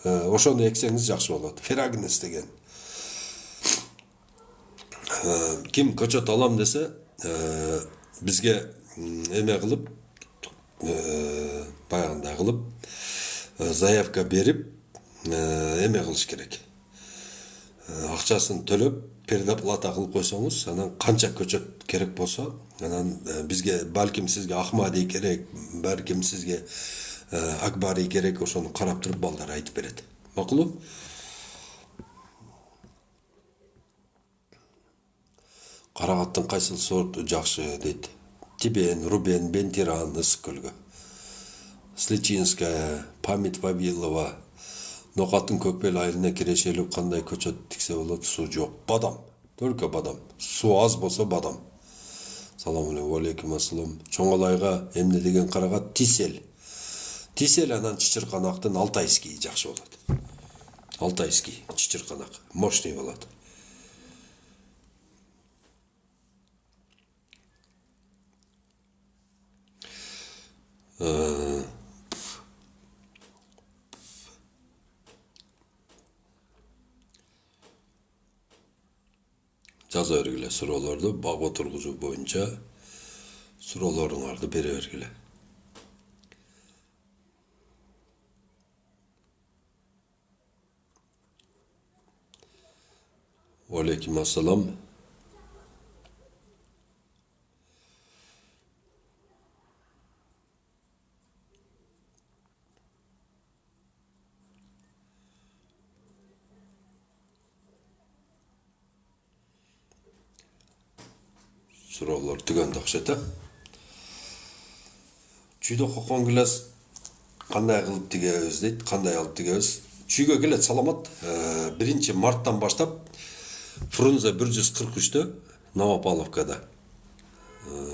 Ошону эксеңиз жакшы болот. Ферагнес деген. Ким көчөт алам десе, бизге эме кылып, баягындай кылып, заявка берип, эме кылыш керек. Акчасын төлөп, предоплата кылып койсоңуз, анан канча көчөт керек болсо, анан бизге балким сизге Ахмади керек, балким сизге Акбари керек, ошону карап туруп балдар айтып берет. Макулбу? Карагаттын кайсыл сорту жакшы дейт. Тибен, Рубен, Бентиран, ысык көлгө. Сличинская, Память Вавилова, Нокаттын көкбел айылына кирешелип кандай көчөт тиксе болот? Суу жок. Бадам. Только бадам. Суу аз болсо бадам. Саламу алейкум ассалам. Чоңалайга эмне деген карагат? Тисел. Тисел анан чычырканактын алтайский жакшы болот. Алтайский чычырканак. Мощный болот. Жаза бергиле суроолорду, баг отургузуу боюнча суроолоруңарды бере бергиле. Алейкум ассалам. Суроолор түгөндө окшойт, Чүйдө кокон гилес кандай кылып тигебиз дейт, кандай алып тигебиз? Чүйгө келет саламат. 1 марттан баштап Фрунзе 143-тө Новополовкада.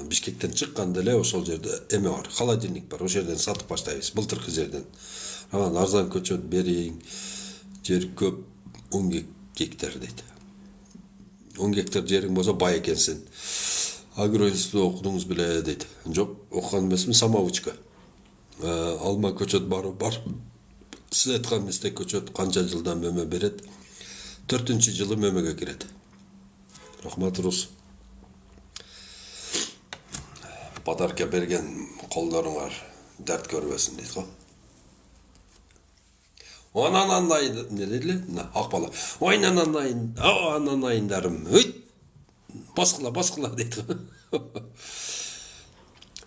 Бишкектен чыкканда эле ошол жерде эме бар, холодильник бар. Ошол жерден сатып баштайбыз, былтыркы жерден. Анан арзан көчөт бериң, жер көп, 10 гектар дейт. 10 гектар жериң болсо бай экенсиң. Агроинститутта окудуңуз беле дейт. Жок, окуган эмесмин, самоучка. Алма көчөт бар. Сиз айткан эместе көчөт канча жылдан мөмө берет? 4-жылы мөмөгө кирет. Рахмат Рус. Подарка берген колдоруңар дәрт көрбөсүн дейт го. Ананайын, не деди? Ак бала. Ой ананайындарым. Өйт. Баскыла дейт го.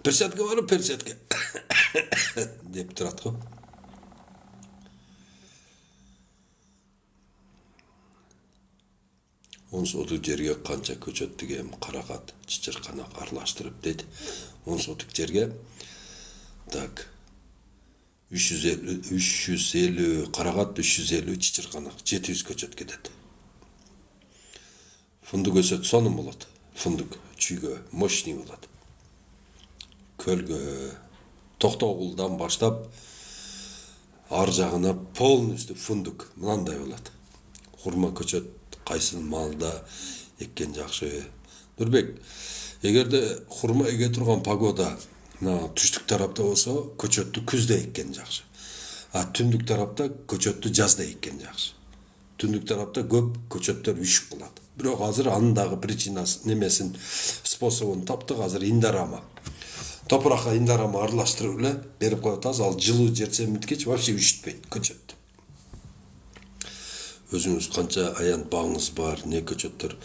Перчатка бар, перчатка. деп турат го. Он сотық жерге қанша көчөт дегем, каракат, чычырканак аралаштырып дейт. 10 сотық жерге так 350 каракат, 350 чычырканак, 700 көчөт кетет. Фундук өсөт, сонун болот. Фундук чүйгө, мощный болот. Көлгө, Токтогулдан баштап ар жагына полностью фундук мынандай болот. Хурма көчөт кайсын малда эккен жакшы. Нурбек, эгерде хурма эге турган погода түштүк тарапта болсо, көчөттү күздө эккен жакшы. А түндүк тарапта көчөттү жазда эккен жакшы. Түндүк тарапта көп көчөттөр үшүп калат. Бирок азыр анын дагы причинасы немесин, способун таптык. Азыр индарама. Топуракка индарама аралаштырып эле берип коюп атабыз. Ал жылуу жерсем биткеч вообще үшүтпөйт көчөттү. Өзүңүз канча аян багыңыз бар, не көчөттөр?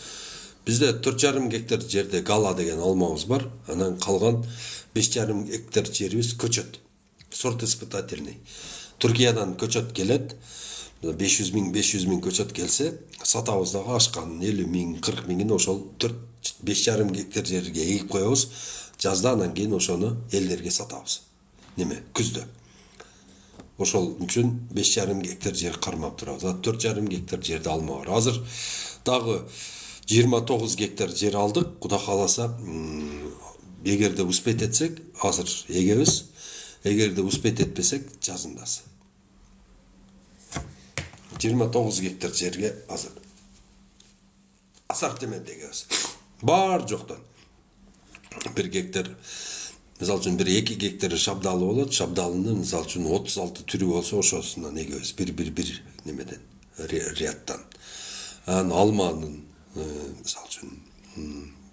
Бизде 4,5 гектар жерде гала деген алмабыз бар. Анан калган 5,5 гектар жерибиз көчөт. Сорт испытательный. Туркиядан көчөт келет. 500 миң көчөт келсе, сатабыз дагы ашкан 50 миң, 40 миңин ошол 5,5 гектар жерге эгип коебуз. Жазда анан кийин ошону элдерге сатабыз. Неме? Күздө. Ошол үчүн 5,5 гектар жер кармап турабыз. 4,5 гектар жерде алма бар. Азыр дагы 29 гектар жер алдык. Кудай кааласа, эгерде успеть этсек, азыр эгебиз. Эгерде успеть этпесек, жазындасы. 29 гектар жерге азыр ассортимент эгебиз. Бар жоктон. 1 гектар, мисалы үчүн 1-2 гектар шабдалы болот. Шабдалынын мисалы үчүн 36 түрү болсо, ошосунан эгебиз. Bir немеден, рядтан. Алманын мисалы үчүн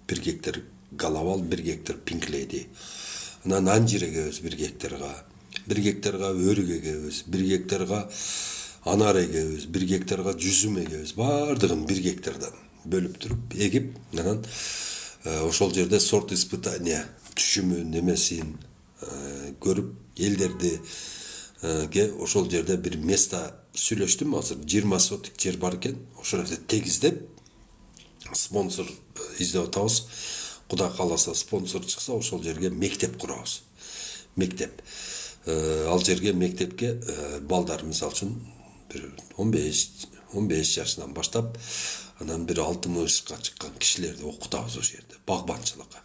1 гектар галавал, 1 гектар Pink Lady. Анан анжир эгебиз 1 гектарга. 1 гектарга өрүк эгебиз, 1 гектарга анар эгебиз, 1 гектарга жүзүм эгебиз. Бардыгын 1 гектардан бөлүп туруп эгип, анан ошол жерде сорт испытания түшүмүн немесин көрүп, элдерди ошол жерде бир место сүйлөштүм. Азыр 20 сотик жер бар экен. Ошол жерде тегиздеп спонсор издеп атабыз. Кудай кааласа, спонсор чыкса, ошол жерге мектеп курабыз. Мектеп. Ал жерге мектепке балдар, мисалы үчүн, бир 15 жашынан баштап, анан бир 60-га чыккан кишилерди окутабыз ошол жерде. Багбанчылыкка.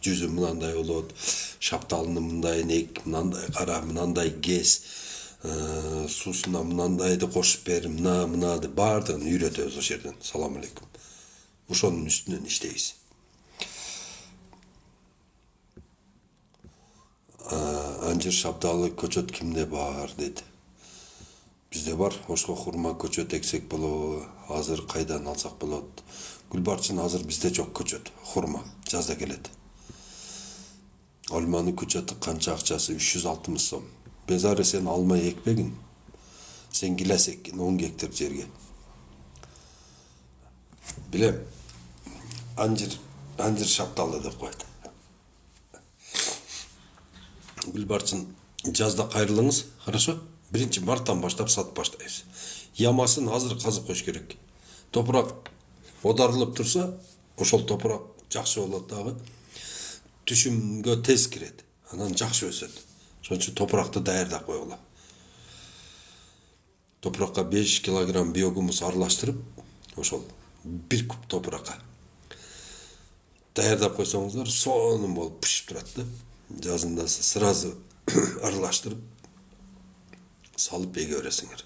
Жүзүм мынандай болот, шапталыны мындай нек, мынандай кара, мынандай кес, суусуна мынандайды кошуп бер, мына деп бардыгын үйрөтөбүз ошол жерден. Салам алейкум. Ошонун үстүнөн иштейбиз. Анжир шабдалы көчөт кимде бар дейт. Бизде бар. Ошко хурма көчөт эксек болобу? Азыр кайдан алсак болот? Гүлбарчын азыр бизде жок көчөт. Хурма жазда келет. Алманы көчөтү канча акчасы? 360 сом. Безаре сен алма экпегин. Сен гилес эккин 10 гектар жерге. Билем. Анжир шапталы деп коет. Гүлбарчын жазда кайрылыңыз, хорошо? 1 марттан баштап сатып баштайбыз. Ямасын азыр казып коюш керек. Топурак одарылып турса, ошол топурак жакшы болот дагы. Түшүмгө тез кирет. Анан жакшы өсөт. Ошон үчүн топуракты даярдап койгула. Топуракка 5 килограмм биогумус аралаштырып, ошол bir куб топыракка даярдап койсоңуздар сонун болуп пишип турат да. Жазында сразу аралаштырып салып эге бересиңер.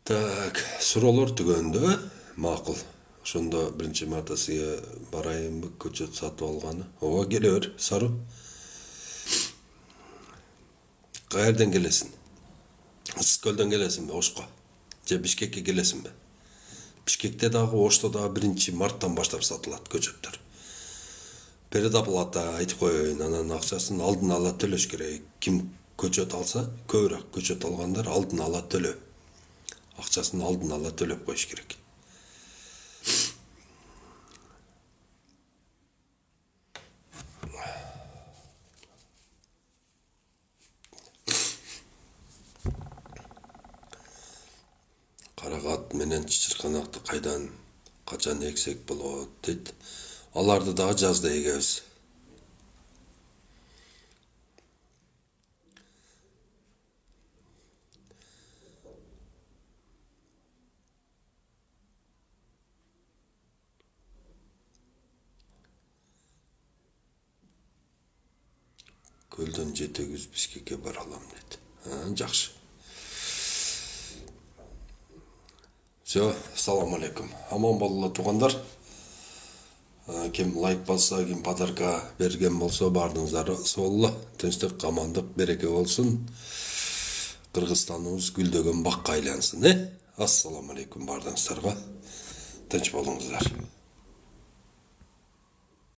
Так, суроолор түгөндө, макул. Ошондо биринчи марта сизге барайынбы көчөт сатып алганы? Ооба, келе бер, Сару. Каерден келесиң? Ысык көлдөн келесиңби Ошко? Же Бишкекке келесиңби? Бишкекте дагы, Ошто дагы 1 марттан баштап сатылат көчөттөр. Предоплата айтып коеюн, анан акчасын алдын ала төлөш керек. Ким көчөт алса, көбүрөөк көчөт алгандар алдын ала төлөө. Акчасын алдын ала төлөп коюш керек. Карагат менен чычырканакты качан эксек болот дейт. Аларды дагы жазда эгебиз. Көлдөн 7 күз Бишкекке бара алам дейт. Жакшы. Все, салам алейкум. Аман болула туугандар. Ким лайк басса, ким подарка берген болсо, бардыңыздар болула. Тынчтык, амандык, береке болсун. Кыргызстаныбыз гүлдөгөн бакка айлансын, Ассаламу алейкум бардыңыздарга. Тынч болуңуздар.